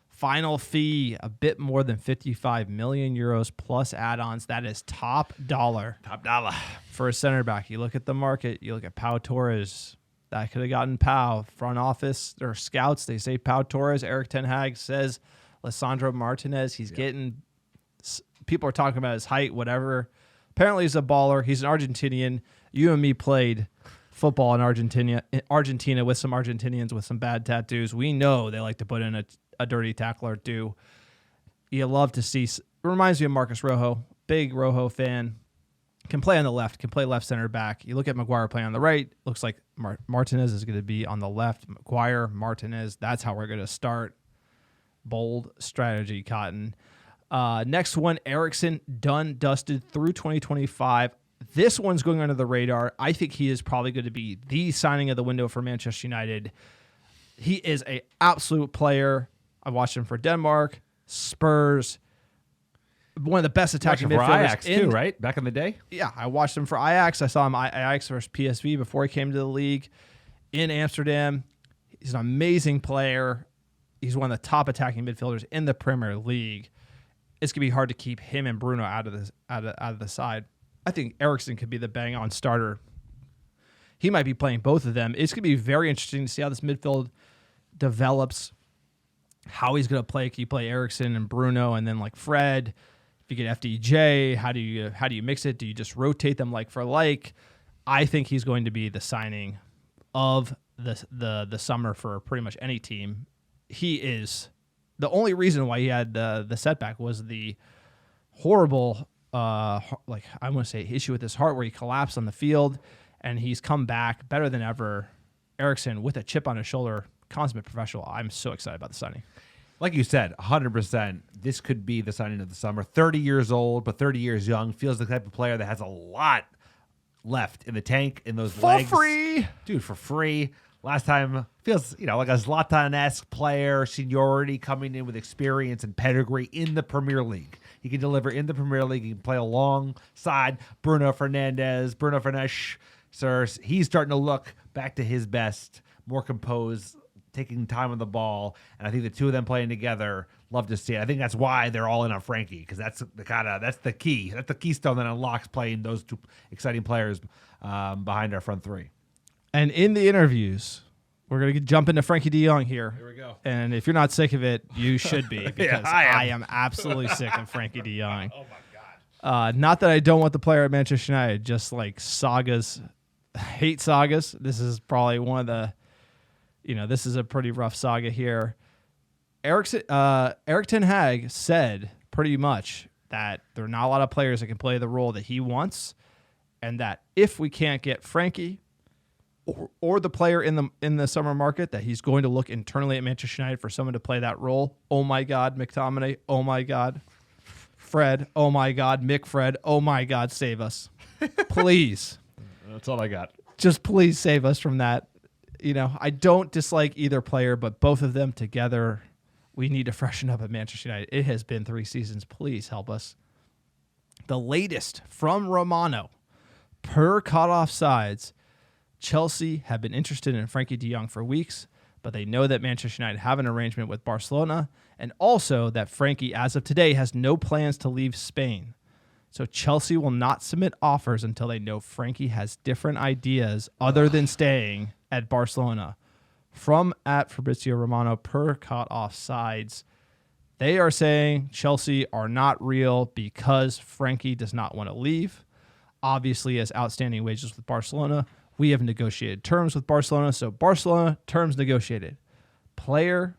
Final fee, a bit more than 55 million euros plus add-ons. That is top dollar. Top dollar. For a center back. You look at the market, you look at Pau Torres. That could have gotten Pau. Front office, or scouts, they say Pau Torres. Erik ten Hag says Lisandro Martinez. He's getting, people are talking about his height, whatever. Apparently he's a baller. He's an Argentinian. You and me played football in Argentina with some Argentinians with some bad tattoos. We know they like to put in a dirty tackle or two. You love to see. It reminds me of Marcus Rojo. Big Rojo fan. Can play on the left. Can play left center back. You look at Maguire playing on the right. Looks like Martinez is going to be on the left. Maguire, Martinez. That's how we're going to start. Bold strategy, Cotton. Next one, Eriksen, done, dusted through 2025. This one's going under the radar. I think he is probably going to be the signing of the window for Manchester United. He is an absolute player. I watched him for Denmark, Spurs, one of the best attacking midfielders. For Ajax too, right? Back in the day? Yeah, I watched him for Ajax. I saw him Ajax versus PSV before he came to the league in Amsterdam. He's an amazing player. He's one of the top attacking midfielders in the Premier League. It's going to be hard to keep him and Bruno out of the side. I think Eriksen could be the bang-on starter. He might be playing both of them. It's going to be very interesting to see how this midfield develops, how he's going to play. Can you play Eriksen and Bruno and then like Fred? If you get FDJ, how do you mix it? Do you just rotate them like for like? I think he's going to be the signing of the summer for pretty much any team. He is the only reason why he had the setback was the horrible I want to say issue with his heart where he collapsed on the field, and he's come back better than ever. Eriksen with a chip on his shoulder, consummate professional. I'm so excited about the signing. Like you said, 100%. This could be the signing of the summer. 30 years old, but 30 years young. Feels the type of player that has a lot left in the tank, in those legs. For free. Dude, for free. Last time, feels, like a Zlatan-esque player, seniority, coming in with experience and pedigree in the Premier League. He can deliver in the Premier League. He can play alongside Bruno Fernandes. Sir, he's starting to look back to his best, more composed, taking time on the ball, and I think the two of them playing together, love to see it. I think that's why they're all in on Frankie, because that's the key. That's the keystone that unlocks playing those two exciting players behind our front three. And in the interviews, we're going to jump into Frankie de Jong here. Here we go. And if you're not sick of it, you should be, because I am absolutely sick of Frankie de Jong. Oh, my God. Not that I don't want the player at Manchester United, just like sagas, hate sagas. This is probably one of the, this is a pretty rough saga here. Eric Ten Hag said pretty much that there are not a lot of players that can play the role that he wants, and that if we can't get Frankie or the player in the summer market, that he's going to look internally at Manchester United for someone to play that role. Oh my God, McTominay. Oh my God, Fred. Oh my God, Mick Fred. Oh my God, save us, please. That's all I got. Just please save us from that. I don't dislike either player, but both of them together, we need to freshen up at Manchester United. It has been 3 seasons. Please help us. The latest from Romano, per cutoff sides, Chelsea have been interested in Frankie de Jong for weeks, but they know that Manchester United have an arrangement with Barcelona, and also that Frankie, as of today, has no plans to leave Spain. So Chelsea will not submit offers until they know Frankie has different ideas other than staying at Barcelona. From at Fabrizio Romano, per cutoff sides, they are saying Chelsea are not real because Frankie does not want to leave. Obviously, has outstanding wages with Barcelona. We have negotiated terms with Barcelona, so Barcelona, terms negotiated. Player,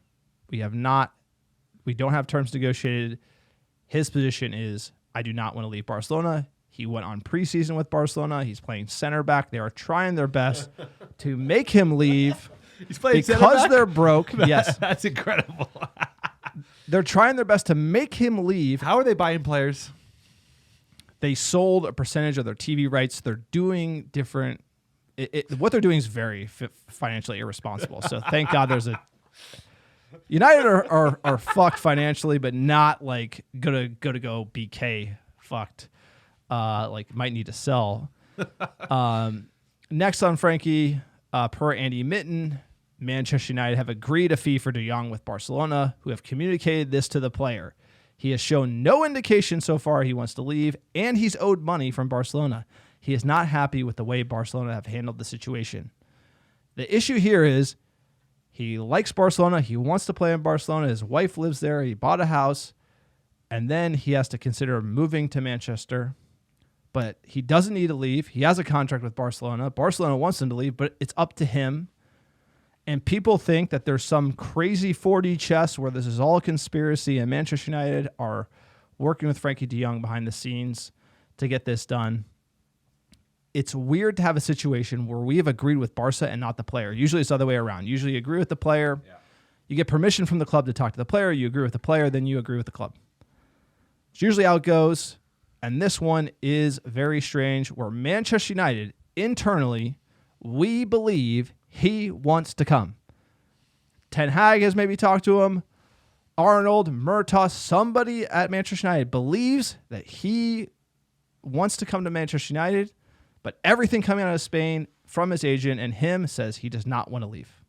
we don't have terms negotiated. His position is, I do not want to leave Barcelona. He went on preseason with Barcelona. He's playing center back. They are trying their best to make him leave. He's playing because they're broke. Yes. That's incredible. They're trying their best to make him leave. How are they buying players? They sold a percentage of their TV rights. They're doing different. What they're doing is very financially irresponsible. So thank God there's a United are fucked financially, but not like gonna go BK fucked. Like might need to sell. Next on Frankie, per Andy Mitten, Manchester United have agreed a fee for de Jong with Barcelona, who have communicated this to the player. He has shown no indication so far he wants to leave, and he's owed money from Barcelona. He is not happy with the way Barcelona have handled the situation. The issue here is he likes Barcelona. He wants to play in Barcelona. His wife lives there. He bought a house, and then he has to consider moving to Manchester. But he doesn't need to leave. He has a contract with Barcelona. Barcelona wants him to leave, but it's up to him. And people think that there's some crazy 4D chess where this is all a conspiracy, and Manchester United are working with Frankie de Jong behind the scenes to get this done. It's weird to have a situation where we have agreed with Barca and not the player. Usually it's the other way around. Usually you agree with the player. Yeah. You get permission from the club to talk to the player. You agree with the player, then you agree with the club. It's usually how it goes. And this one is very strange, where Manchester United, internally, we believe he wants to come. Ten Hag has maybe talked to him. Arnold, Murtaugh, somebody at Manchester United believes that he wants to come to Manchester United, but everything coming out of Spain from his agent and him says he does not want to leave.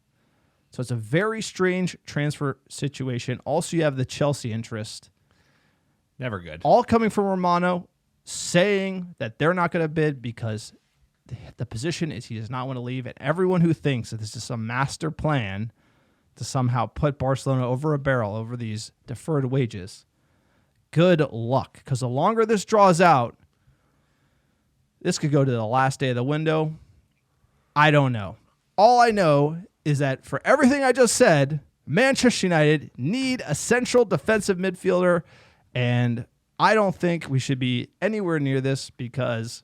So it's a very strange transfer situation. Also, you have the Chelsea interest. Never good. All coming from Romano, saying that they're not going to bid because the position is he does not want to leave. And everyone who thinks that this is some master plan to somehow put Barcelona over a barrel over these deferred wages, good luck. Because the longer this draws out, this could go to the last day of the window. I don't know. All I know is that for everything I just said, Manchester United need a central defensive midfielder, and I don't think we should be anywhere near this because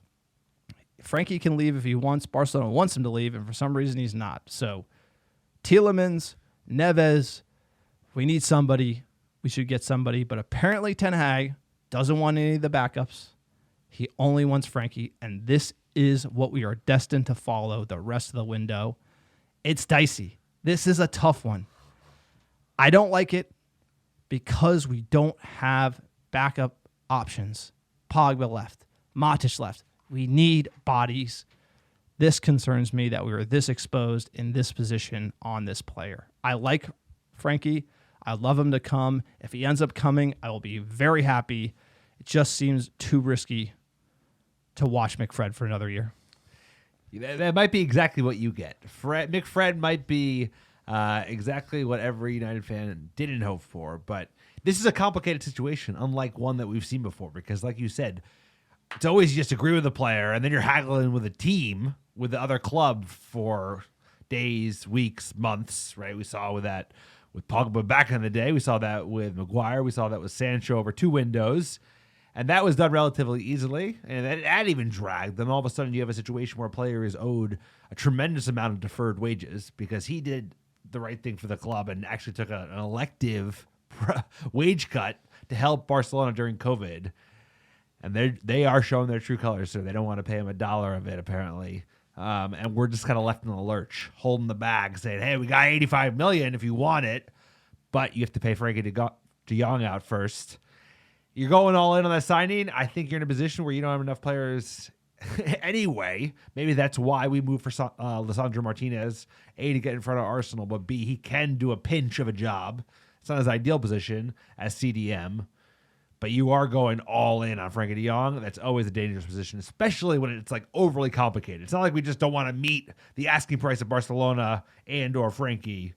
Frankie can leave if he wants. Barcelona wants him to leave, and for some reason he's not. So Tielemans, Neves, we need somebody. We should get somebody. But apparently Ten Hag doesn't want any of the backups. He only wants Frankie, and this is what we are destined to follow the rest of the window. It's dicey. This is a tough one. I don't like it because we don't have backup options. Pogba left. Matic left. We need bodies This concerns me that we were this exposed in this position on this player. I like Frankie. I love him to come. If he ends up coming, I will be very happy. It just seems too risky to watch McFred for another year. That might be exactly what you get. McFred might be exactly what every United fan didn't hope for, but this is a complicated situation, unlike one that we've seen before, because like you said, it's always you just agree with the player, and then you're haggling with a team, with the other club for days, weeks, months, right? We saw with Pogba back in the day. We saw that with Maguire. We saw that with Sancho over 2 windows. And that was done relatively easily. And that even dragged. Then all of a sudden you have a situation where a player is owed a tremendous amount of deferred wages because he did the right thing for the club and actually took an elective wage cut to help Barcelona during COVID. And they are showing their true colors, so they don't want to pay him $1 of it, apparently. And we're just kind of left in the lurch, holding the bag, saying, hey, we got $85 million if you want it, but you have to pay Frankie de Jong out first. You're going all in on that signing. I think you're in a position where you don't have enough players anyway. Maybe that's why we moved for Lisandro Martinez, A, to get in front of Arsenal, but B, he can do a pinch of a job. It's not his ideal position as CDM, but you are going all in on Frankie de Jong. That's always a dangerous position, especially when it's like overly complicated. It's not like we just don't want to meet the asking price of Barcelona and or Frankie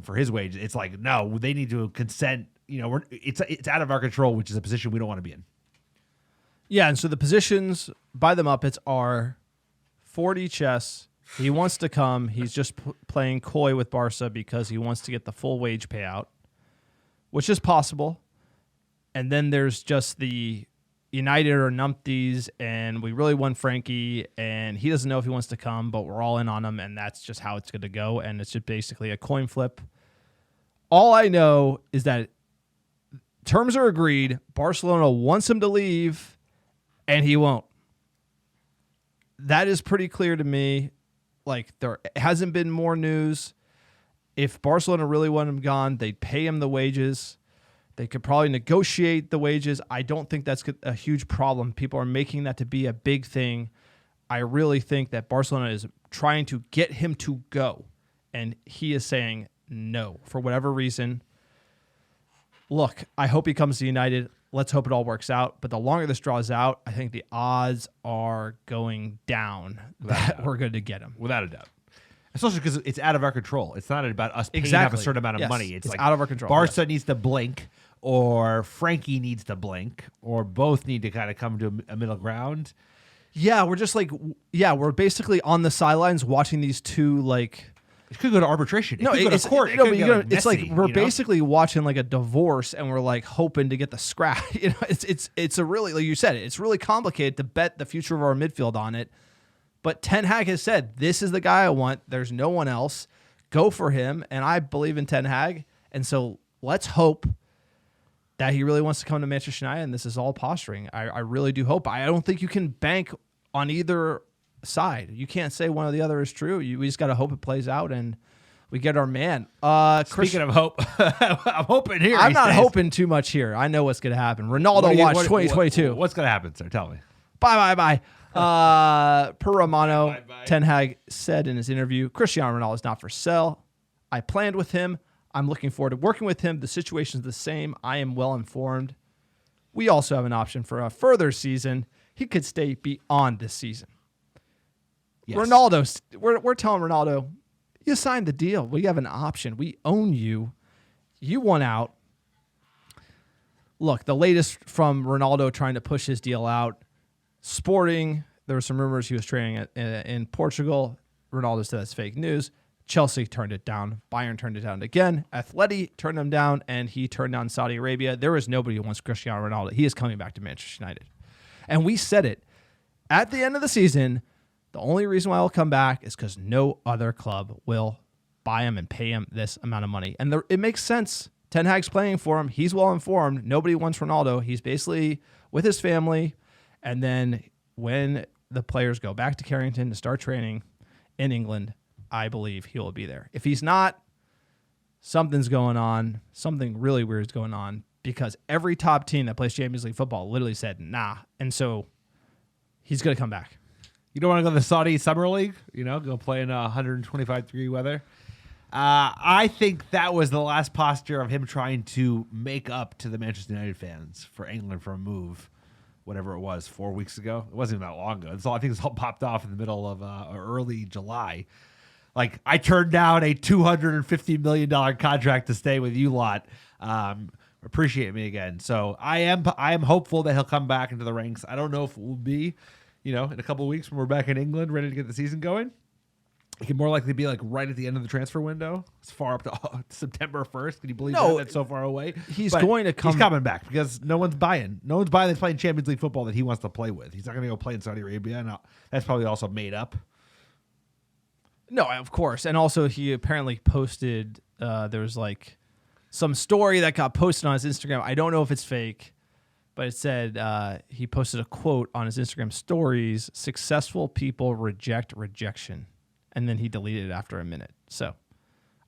for his wages. It's like, no, they need to consent. It's out of our control, which is a position we don't want to be in. Yeah, and so the positions by the Muppets are 40 chess. He wants to come. He's just playing coy with Barca because he wants to get the full wage payout, which is possible. And then there's just the United or numpties, and we really want Frankie, and he doesn't know if he wants to come, but we're all in on him, and that's just how it's going to go, and it's just basically a coin flip. All I know is that terms are agreed. Barcelona wants him to leave, and he won't. That is pretty clear to me. Like, there hasn't been more news. If Barcelona really want him gone, they'd pay him the wages. They could probably negotiate the wages. I don't think that's a huge problem. People are making that to be a big thing. I really think that Barcelona is trying to get him to go, and he is saying no for whatever reason. Look, I hope he comes to United. Let's hope it all works out. But the longer this draws out, I think the odds are going down that we're going to get him. Without a doubt. Especially because it's out of our control. It's not about us paying up a certain amount of money. It's like out of our control. Barca needs to blink, or Frankie needs to blink, or both need to kind of come to a middle ground. Yeah, we're just like, we're basically on the sidelines watching these two, like... It could go to arbitration. It could go to court. It's like we're basically watching like a divorce, and we're like hoping to get the scrap. It's a really, like you said, it's really complicated to bet the future of our midfield on it. But Ten Hag has said, this is the guy I want. There's no one else. Go for him. And I believe in Ten Hag. And so let's hope that he really wants to come to Manchester United, and this is all posturing. I really do hope. I don't think you can bank on either side. You can't say one or the other is true. We just got to hope it plays out, and we get our man. Speaking of hope, I'm hoping here. I'm not hoping too much here. I know what's going to happen. Ronaldo watch 2022. What's going to happen, sir? Tell me. Bye. Per Romano, Ten Hag said in his interview, Cristiano Ronaldo is not for sale. I planned with him. I'm looking forward to working with him. The situation is the same. I am well informed. We also have an option for a further season. He could stay beyond this season. Yes. Ronaldo, we're telling Ronaldo, you signed the deal. We have an option. We own you. You want out. Look, the latest from Ronaldo trying to push his deal out. Sporting, there were some rumors he was training in Portugal. Ronaldo said that's fake news. Chelsea turned it down. Bayern turned it down again. Atleti turned him down, and he turned down Saudi Arabia. There is nobody who wants Cristiano Ronaldo. He is coming back to Manchester United. And we said it. At the end of the season, the only reason why he'll come back is because no other club will buy him and pay him this amount of money. And it makes sense. Ten Hag's playing for him. He's well informed. Nobody wants Ronaldo. He's basically with his family. And then when the players go back to Carrington to start training in England, I believe he will be there. If he's not, something's going on. Something really weird is going on, because every top team that plays Champions League football literally said, nah. And so he's going to come back. You don't want to go to the Saudi Summer League, go play in 125-degree weather. I think that was the last posture of him trying to make up to the Manchester United fans for England for a move, whatever it was, 4 weeks ago. It wasn't even that long ago. I think it's all popped off in the middle of early July. Like, I turned down a $250 million contract to stay with you lot. Appreciate me again. So I am hopeful that he'll come back into the ranks. I don't know if it will be, in a couple of weeks when we're back in England, ready to get the season going. It could more likely be like right at the end of the transfer window. It's far up to September 1st. Can you believe that's so far away? He's going to come. He's coming back because no one's buying. No one's buying that's playing Champions League football that he wants to play with. He's not going to go play in Saudi Arabia. And that's probably also made up. No, of course. And also he apparently posted, there was like some story that got posted on his Instagram. I don't know if it's fake, but it said he posted a quote on his Instagram stories, "Successful people reject rejection." And then he deleted it after a minute. So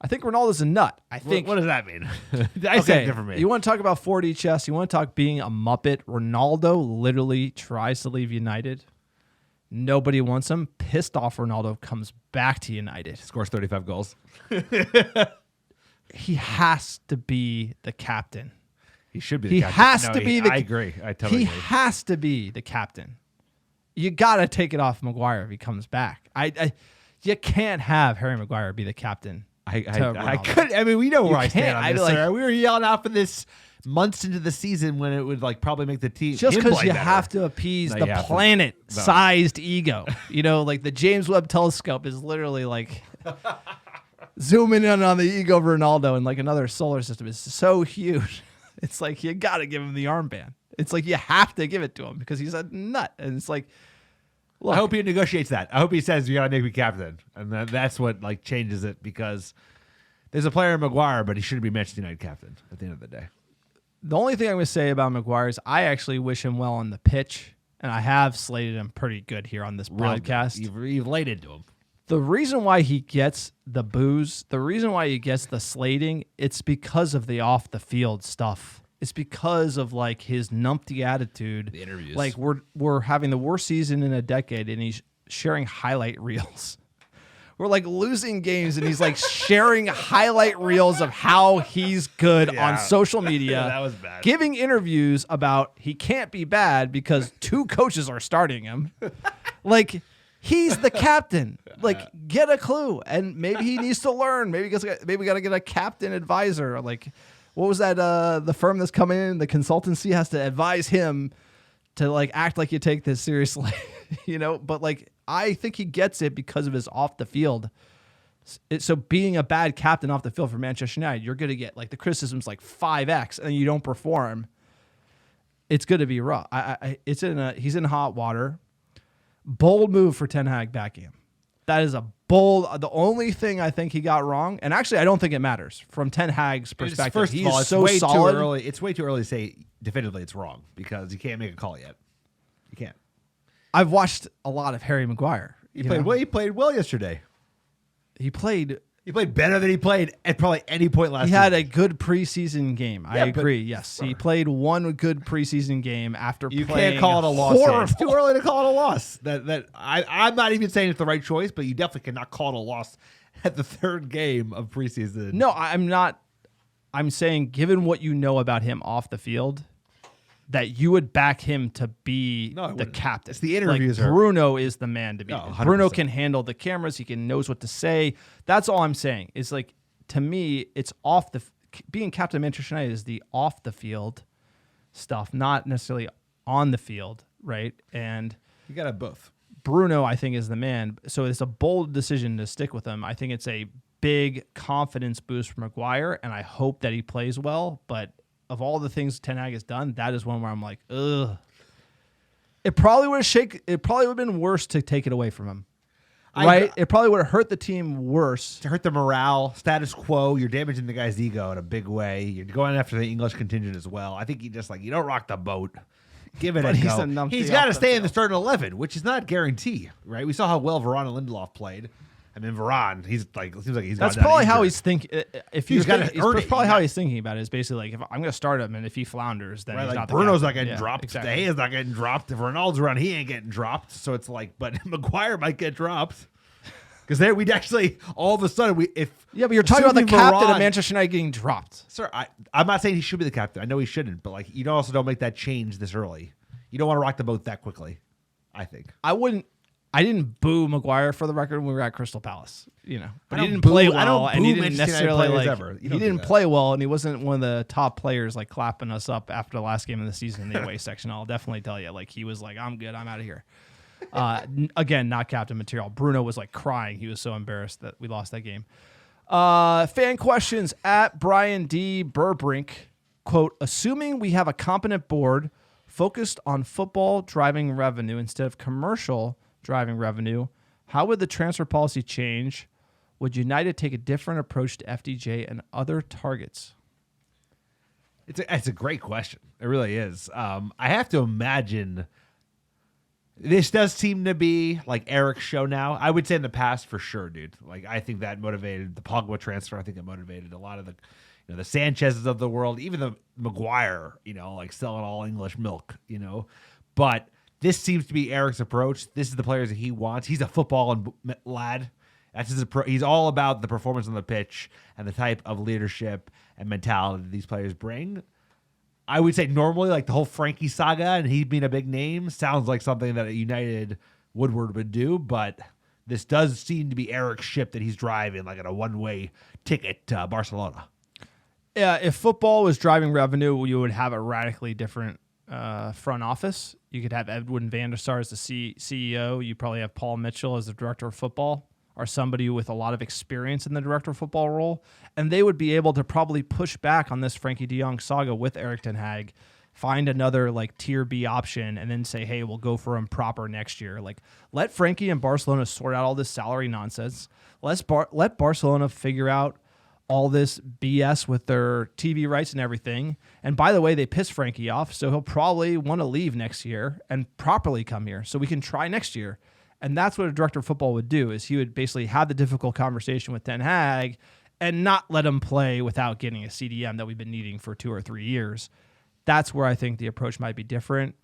I think Ronaldo's a nut. What does that mean? Okay, you want to talk about 4D chess? You want to talk being a Muppet? Ronaldo literally tries to leave United. Nobody wants him. Pissed off Ronaldo comes back to United. Scores 35 goals. He has to be the captain. He should be the captain. I agree. I totally agree. He has to be the captain. You got to take it off Maguire if he comes back. You can't have Harry Maguire be the captain. I could. I mean, we know where I stand on this. We were yelling out for this months into the season when it would probably make the team just because you have to appease the planet-sized ego. Like the James Webb Telescope is literally like zooming in on the ego of Ronaldo, and like another solar system is so huge. It's like you got to give him the armband. It's like you have to give it to him because he's a nut, and it's like. Look, I hope he negotiates that. I hope he says you got to make me captain, and that's what changes it because there's a player in Maguire, but he shouldn't be Manchester United captain at the end of the day. The only thing I'm going to say about Maguire is I actually wish him well on the pitch, and I have slated him pretty good here on this podcast. You've laid into him. The reason why he gets the boos, the reason why he gets the slating, it's because of the off the field stuff. It's because of his numpty attitude. The interviews. We're having the worst season in a decade, and he's sharing highlight reels. We're losing games, and he's sharing highlight reels of how he's good on social media. That was bad. Giving interviews about he can't be bad because 2 coaches are starting him. He's the captain. Get a clue, and maybe he needs to learn. Maybe we got to get a captain advisor. What was that? The firm that's coming in, the consultancy has to advise him to act like you take this seriously, But I think he gets it because of his off the field. So being a bad captain off the field for Manchester United, you're going to get the criticism's 5x, and you don't perform. It's going to be rough. He's in hot water. Bold move for Ten Hag backing him. That is a bold. The only thing I think he got wrong, and actually I don't think it matters from Ten Hag's perspective. First of all, it's way too early. It's way too early to say definitively it's wrong because you can't make a call yet. You can't. I've watched a lot of Harry Maguire. He played well yesterday. He played better than he played at probably any point last season. He had a good preseason game. I agree. Yes, he played one good preseason game after playing. You can't call it a loss. It's too early to call it a loss. I'm not even saying it's the right choice, but you definitely cannot call it a loss at the 3rd game of preseason. No, I'm not. I'm saying, given what you know about him off the field, that you would back him to be the captain. It's the interviews. Bruno is the man to be. Bruno can handle the cameras. He knows what to say. That's all I'm saying. It's to me, it's being captain of Manchester United is the off the field stuff, not necessarily on the field, right? And you got to have both. Bruno, I think, is the man. So it's a bold decision to stick with him. I think it's a big confidence boost for Maguire, and I hope that he plays well, but of all the things Ten Hag has done, that is one where I'm like, ugh. It probably would have been worse to take it away from him. Right? It probably would have hurt the team worse. To hurt the morale, status quo. You're damaging the guy's ego in a big way. You're going after the English contingent as well. I think you just you don't rock the boat. Give it a go. He's got to stay in the starting 11, which is not a guarantee, right? We saw how well Varane and Lindelof played. I mean, Varane, he's like, seems like he's That's gone down probably how injured. he's thinking. If He's gotta it's earn it. probably how he's thinking about it. Is basically like, if I'm going to start him, and if he flounders, then Right, he's like not the Bruno's captain. not getting Yeah, dropped. exactly. De Gea's not getting dropped. If Ronaldo's around, he ain't getting dropped. So it's like, but Maguire might get dropped. Because there, we'd actually, all of a sudden, Yeah, but you're talking about the assuming captain of Varane- Manchester United getting dropped. Sir, I'm not saying he should be the captain. I know he shouldn't, but like, you also don't make that change this early. You don't want to rock the boat that quickly, I think. I didn't boo Maguire for the record when we were at Crystal Palace, but I he don't didn't boo- play I well, don't and he boo didn't Manchester United necessarily players like. ever. You He don't do didn't that. play well, and he wasn't one of the top players like clapping us up after the last game of the season in the away section. I'll definitely tell you, like he was like, "I'm good, I'm out of here." Again, not captain material. Bruno was like crying; he was so embarrassed that we lost that game. Fan questions at Brian D. Burbrink. Quote, assuming we have a competent board focused on football driving revenue instead of commercial driving revenue, how would the transfer policy change? Would United take a different approach to FDJ and other targets? It's a great question. It really is. I have to imagine this does seem to be like Eric's show now. I would say in the past for sure, dude. Like I think that motivated the Pogba transfer. I think it motivated a lot of the the Sanchez's of the world, even the Maguire, like selling all English milk, But this seems to be Eric's approach. This is the players that he wants. He's a football lad. That's his approach. He's all about the performance on the pitch and the type of leadership and mentality that these players bring. I would say normally, like the whole Frankie saga and he being a big name sounds like something that a United Woodward would do, but this does seem to be Eric's ship that he's driving like on a one-way ticket to Barcelona. Yeah, if football was driving revenue, you would have a radically different front office. You could have Edwin van der Sar as the CEO. You probably have Paul Mitchell as the director of football, or somebody with a lot of experience in the director of football role. And they would be able to probably push back on this Frankie de Jong saga with Erik ten Hag, find another like tier B option, and then say, hey, we'll go for him proper next year. Like, let Frankie and Barcelona sort out all this salary nonsense. Let Barcelona figure out all this BS with their TV rights and everything. And by the way, they pissed Frankie off, so he'll probably want to leave next year and properly come here so we can try next year. And that's what a director of football would do, is he would basically have the difficult conversation with Ten Hag and not let him play without getting a CDM that we've been needing for 2 or 3 years. That's where I think the approach might be different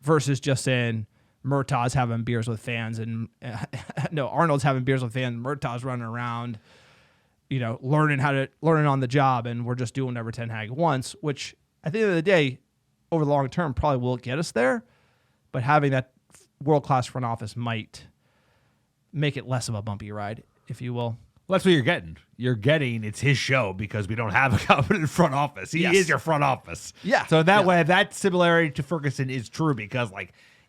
versus just saying Murtaugh's having beers with fans and Arnold's having beers with fans, Murtaugh's running around, learning on the job, and we're just doing whatever Ten Hag wants, which at the end of the day, over the long term, probably will get us there. But having that world-class front office might make it less of a bumpy ride, if you will. Well, that's what you're getting. It's his show because we don't have a competent front office. He is your front office. Yeah. So that way, that similarity to Ferguson is true because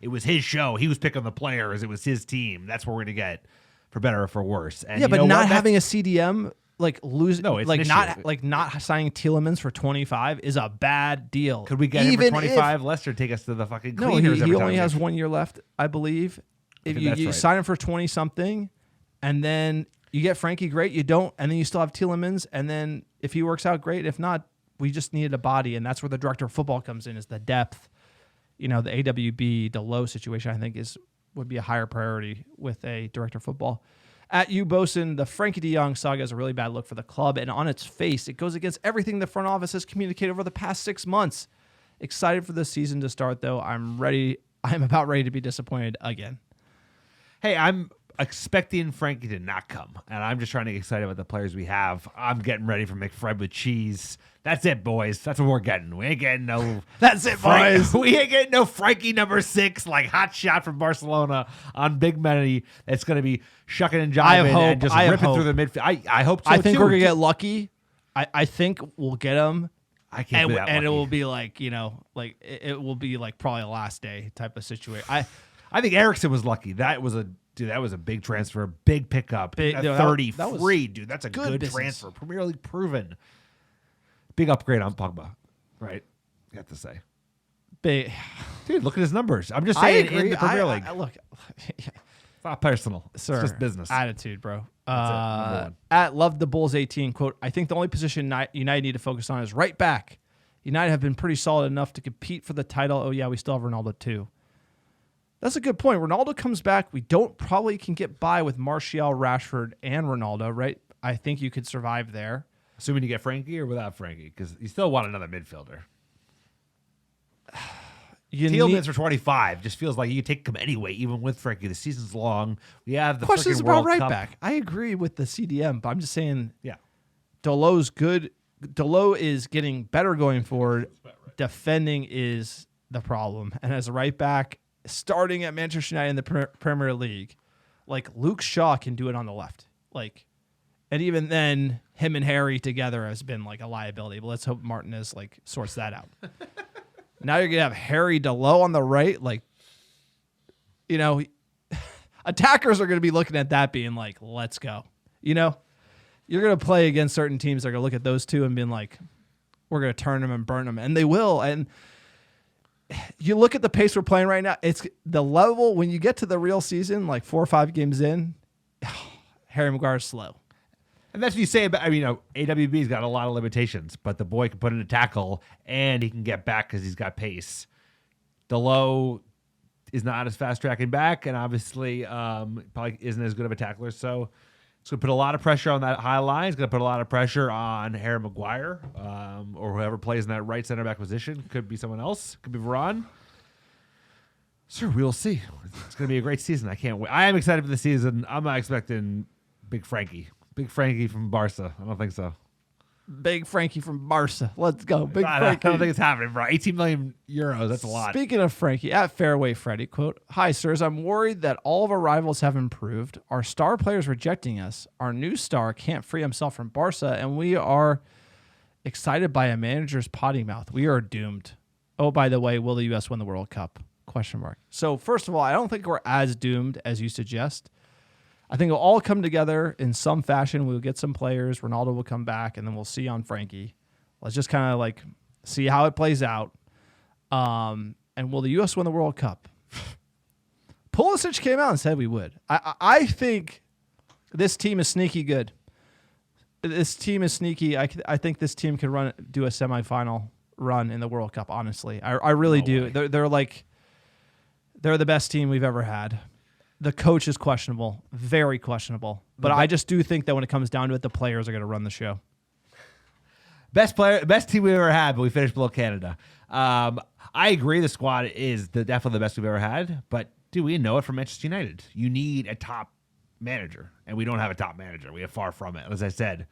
it was his show. He was picking the players. It was his team. That's what we're going to get, for better or for worse. And but not having a CDM, losing, it's not signing Tielemans for 25 is a bad deal. Could we get him for 25? Lester take us to the fucking No, cleaners. he only has 1 year left, I believe. If you right. sign him for 20 something, and then you get Frankie, great. You don't, and then you still have Tielemans, and then if he works out, great. If not, we just needed a body, and that's where the director of football comes in, is the depth. The AWB, the low situation, I think would be a higher priority with a director of football. At you, Bosun, the Frankie de Jong saga is a really bad look for the club, and on its face, it goes against everything the front office has communicated over the past 6 months. Excited for the season to start, though. I'm about ready to be disappointed again. Hey, I'm expecting Frankie to not come, and I'm just trying to get excited about the players we have. I'm getting ready for McFred with cheese. That's it, boys. That's what we're getting. We ain't getting no. That's it, boys. We ain't getting no Frankie number 6, hot shot from Barcelona on big money. That's going to be shucking and jiving and just ripping through the midfield. I hope so. I think too. we're gonna get lucky. I think we'll get him. I can't be that and it lucky. will be it will be probably a last day type of situation. I think Eriksson was lucky. That was a big transfer, big pickup. Big, At dude, 30 that was free, dude. That's a good business. transfer. Premier League proven. Big upgrade on Pogba, right? You have to say, Big. dude. Look at his numbers. I'm just saying in the Premier League. Look, It's not personal. sir, It's just business. attitude, bro. That's it, number one. At Love the Bulls 18, quote, I think the only position United need to focus on is right back. United have been pretty solid enough to compete for the title. Oh yeah, we still have Ronaldo too. That's a good point. Ronaldo comes back. We probably can get by with Martial, Rashford, and Ronaldo, right? I think you could survive there. Assuming you get Frankie or without Frankie, because you still want another midfielder. Tielemans for 25 just feels like you take him anyway, even with Frankie. The season's long. We have the questions freaking about World right Cup. back. I agree with the CDM, but I'm just saying, Yeah. Dalot's good. Dalot is getting better going forward. Defending is the problem, and as a right back, starting at Manchester United in the Premier League, like Luke Shaw can do it on the left, like, and even then, him and Harry together has been like a liability. But let's hope Martinez like sorts that out. Now you're gonna have Harry Dalot on the right, like, you know, attackers are gonna be looking at that being like, let's go. You know, you're gonna play against certain teams that are gonna look at those two and being like, we're gonna turn them and burn them, and they will. And you look at the pace we're playing right now, it's the level when you get to the real season, like 4 or 5 games in, Harry Maguire's slow. And that's what you say about, I mean, AWB's got a lot of limitations, but the boy can put in a tackle and he can get back because he's got pace. Dalot is not as fast tracking back, and obviously probably isn't as good of a tackler. So it's going to put a lot of pressure on that high line. It's going to put a lot of pressure on Harry Maguire or whoever plays in that right center back position. Could be someone else. Could be Varane. Sure, we'll see. It's going to be a great season. I can't wait. I am excited for the season. I'm not expecting Big Frankie. Big Frankie from Barca. I don't think so. Big Frankie from Barca. Let's go. Big I Frankie. don't think it's happening, bro. 18 million euros. That's a lot. Speaking of Frankie, at Fairway Freddy, quote, "Hi, sirs. I'm worried that all of our rivals have improved. Our star players rejecting us. Our new star can't free himself from Barca, and we are excited by a manager's potty mouth. We are doomed. Oh, by the way, will the U.S. win the World Cup? Question mark. So, first of all, I don't think we're as doomed as you suggest. I think it'll all come together in some fashion. We'll get some players. Ronaldo will come back, and then we'll see on Frankie. Let's just kind of like see how it plays out. And will the U.S. win the World Cup? Pulisic came out and said we would. I think this team is sneaky good. This team is sneaky. I think this team can do a semifinal run in the World Cup, honestly. I really do. They're the best team we've ever had. The coach is questionable, very questionable. But I just do think that when it comes down to it, the players are going to run the show. Best team we ever had, but we finished below Canada. I agree the squad is definitely the best we've ever had, but do we know it from Manchester United? You need a top manager, and we don't have a top manager. We are far from it. As I said,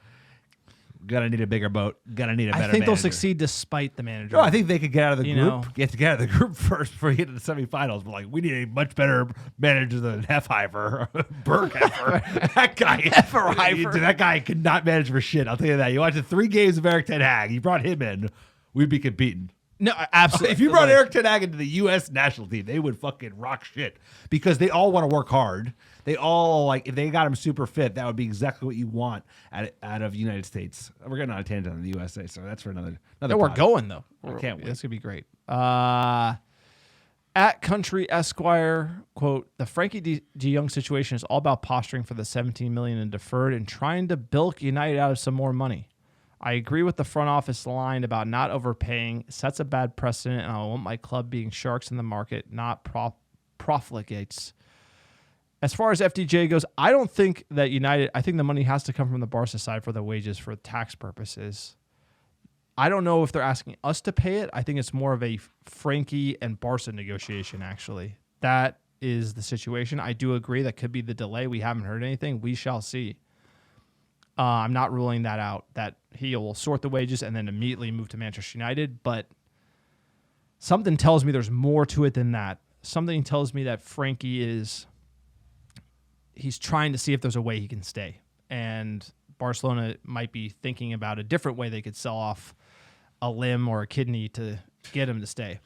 gonna need a bigger boat. Gonna need a better I think manager. they'll succeed despite the manager. No, I think they could get out of the You group. know. You have to get out of the group first before you get to the semifinals. But like, we need a much better manager than Heffheifer, Bergheifer. That guy, that guy could not manage for shit. I'll tell you that. You watch the 3 games of Eric Ten Hag. You brought him in, we'd be competing. No, absolutely. If you brought Eric Ten Hag into the U.S. national team, they would fucking rock shit because they all want to work hard. They all, like, if they got him super fit, that would be exactly what you want out of the United States. We're getting on a tangent on the USA, so that's for another No, we're pod. going, though. I can't wait. This could be great. At Country Esquire, quote, "The Frankie de Jong situation is all about posturing for the $17 million in deferred and trying to bilk United out of some more money. I agree with the front office line about not overpaying. It sets a bad precedent, and I want my club being sharks in the market, not profligates. As far as FDJ goes, I don't think that United, I think the money has to come from the Barca side for the wages for tax purposes. I don't know if they're asking us to pay it. I think it's more of a Frankie and Barca negotiation, actually. That is the situation. I do agree that could be the delay. We haven't heard anything. We shall see. I'm not ruling that out, that he will sort the wages and then immediately move to Manchester United, but something tells me there's more to it than that. Something tells me that Frankie he's trying to see if there's a way he can stay. And Barcelona might be thinking about a different way they could sell off a limb or a kidney to get him to stay.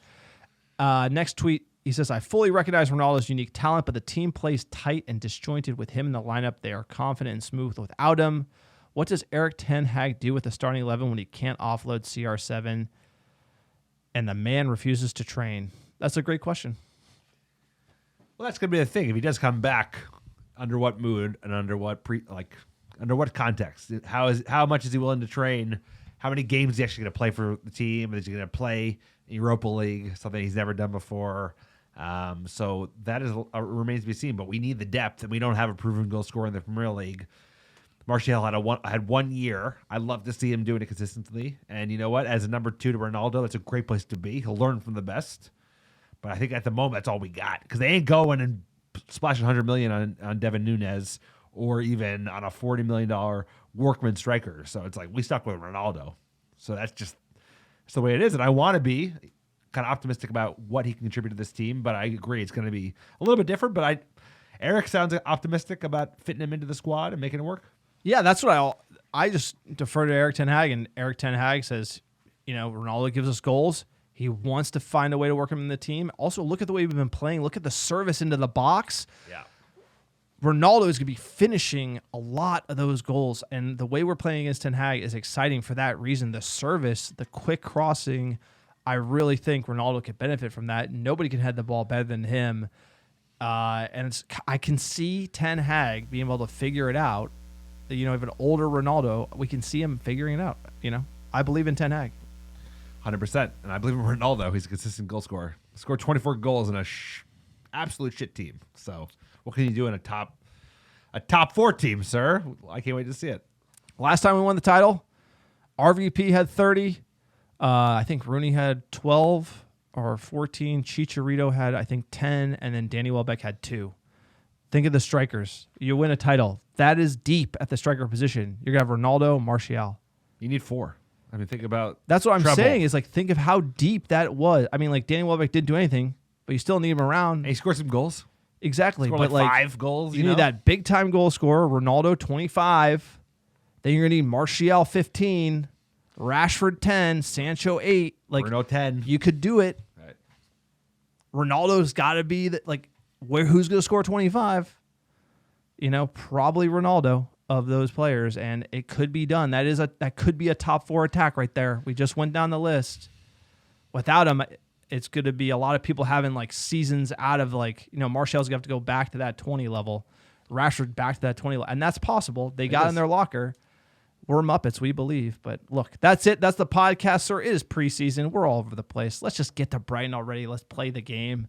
Next tweet, he says, "I fully recognize Ronaldo's unique talent, but the team plays tight and disjointed with him in the lineup. They are confident and smooth without him. What does Eric Ten Hag do with the starting 11 when he can't offload CR7 and the man refuses to train?" That's a great question. Well, that's gonna be the thing. If he does come back, under what mood and under what under what context? How much is he willing to train? How many games is he actually going to play for the team? Is he going to play in Europa League, something he's never done before? So that is remains to be seen. But we need the depth, and we don't have a proven goal scorer in the Premier League. Martial had 1 year. I'd love to see him doing it consistently. And you know what? As a number 2 to Ronaldo, that's a great place to be. He'll learn from the best. But I think at the moment, that's all we got. Because they ain't going and splashing $100 million on Devin Nunes or even on a $40 million workman striker. So it's like we stuck with Ronaldo. So that's the way it is. And I want to be kind of optimistic about what he can contribute to this team. But I agree, it's going to be a little bit different. But Eric sounds optimistic about fitting him into the squad and making it work. Yeah, that's what I just defer to Eric Ten Hag, and Eric Ten Hag says, Ronaldo gives us goals. He wants to find a way to work him in the team. Also, look at the way we've been playing. Look at the service into the box. Yeah. Ronaldo is going to be finishing a lot of those goals, and the way we're playing against Ten Hag is exciting for that reason. The service, the quick crossing, I really think Ronaldo could benefit from that. Nobody can head the ball better than him. And I can see Ten Hag being able to figure it out. Even older Ronaldo, we can see him figuring it out. I believe in Ten Hag. 100%. And I believe in Ronaldo. He's a consistent goal scorer. Scored 24 goals in a absolute shit team. So what can you do in a top 4 team, sir? I can't wait to see it. Last time we won the title, RVP had 30. I think Rooney had 12 or 14. Chicharito had, I think, 10. And then Danny Welbeck had 2. Think of the strikers. You win a title. That is deep at the striker position. You're going to have Ronaldo, Martial. You need 4. I mean, think about That's what I'm treble. saying is think of how deep that was. I mean, Danny Welbeck didn't do anything, but you still need him around. And he scored some goals. Exactly. Scored but 5 goals. You need that big-time goal scorer, Ronaldo, 25. Then you're going to need Martial, 15. Rashford, 10. Sancho, 8. Bruno, 10. You could do it. Right. Ronaldo's got to be who's going to score 25? Probably Ronaldo of those players, and it could be done. That could be a top 4 attack right there. We just went down the list. Without him, it's going to be a lot of people having seasons out of Martial's going to have to go back to that 20 level. Rashford back to that 20 level, and that's possible. They got in their locker. We're Muppets, we believe. But look, that's it. That's the podcast, sir. It is preseason. We're all over the place. Let's just get to Brighton already. Let's play the game.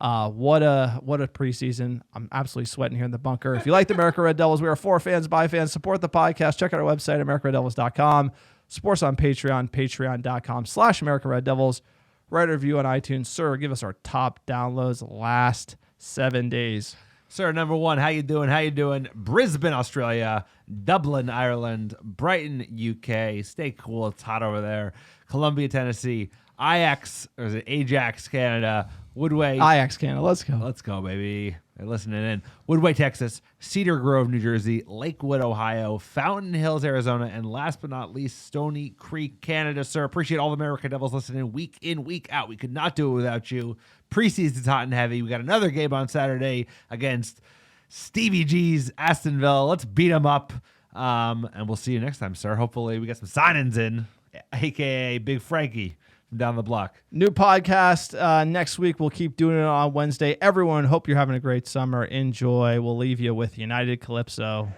What a preseason. I'm absolutely sweating here in the bunker. If you like the America Red Devils, we are for fans, by fans. Support the podcast. Check out our website, AmericaRedDevils.com. Support us on Patreon, patreon.com/America Red Devils. Write a review on iTunes. Sir, give us our top downloads last 7 days. Sir, number 1, how you doing? Brisbane, Australia. Dublin, Ireland. Brighton, UK. Stay cool. It's hot over there. Columbia, Tennessee. Ajax, Canada. Woodway. Ajax Canada. Let's go. Let's go, baby. They're listening in. Woodway, Texas. Cedar Grove, New Jersey. Lakewood, Ohio. Fountain Hills, Arizona. And last but not least, Stony Creek, Canada. Sir, appreciate all the America Devils listening week in, week out. We could not do it without you. Preseason's hot and heavy. We got another game on Saturday against Stevie G's Aston Villa. Let's beat them up. And we'll see you next time, sir. Hopefully we get some signings in, a.k.a. Big Frankie from down the block. New podcast next week. We'll keep doing it on Wednesday. Everyone, hope you're having a great summer. Enjoy. We'll leave you with United Calypso.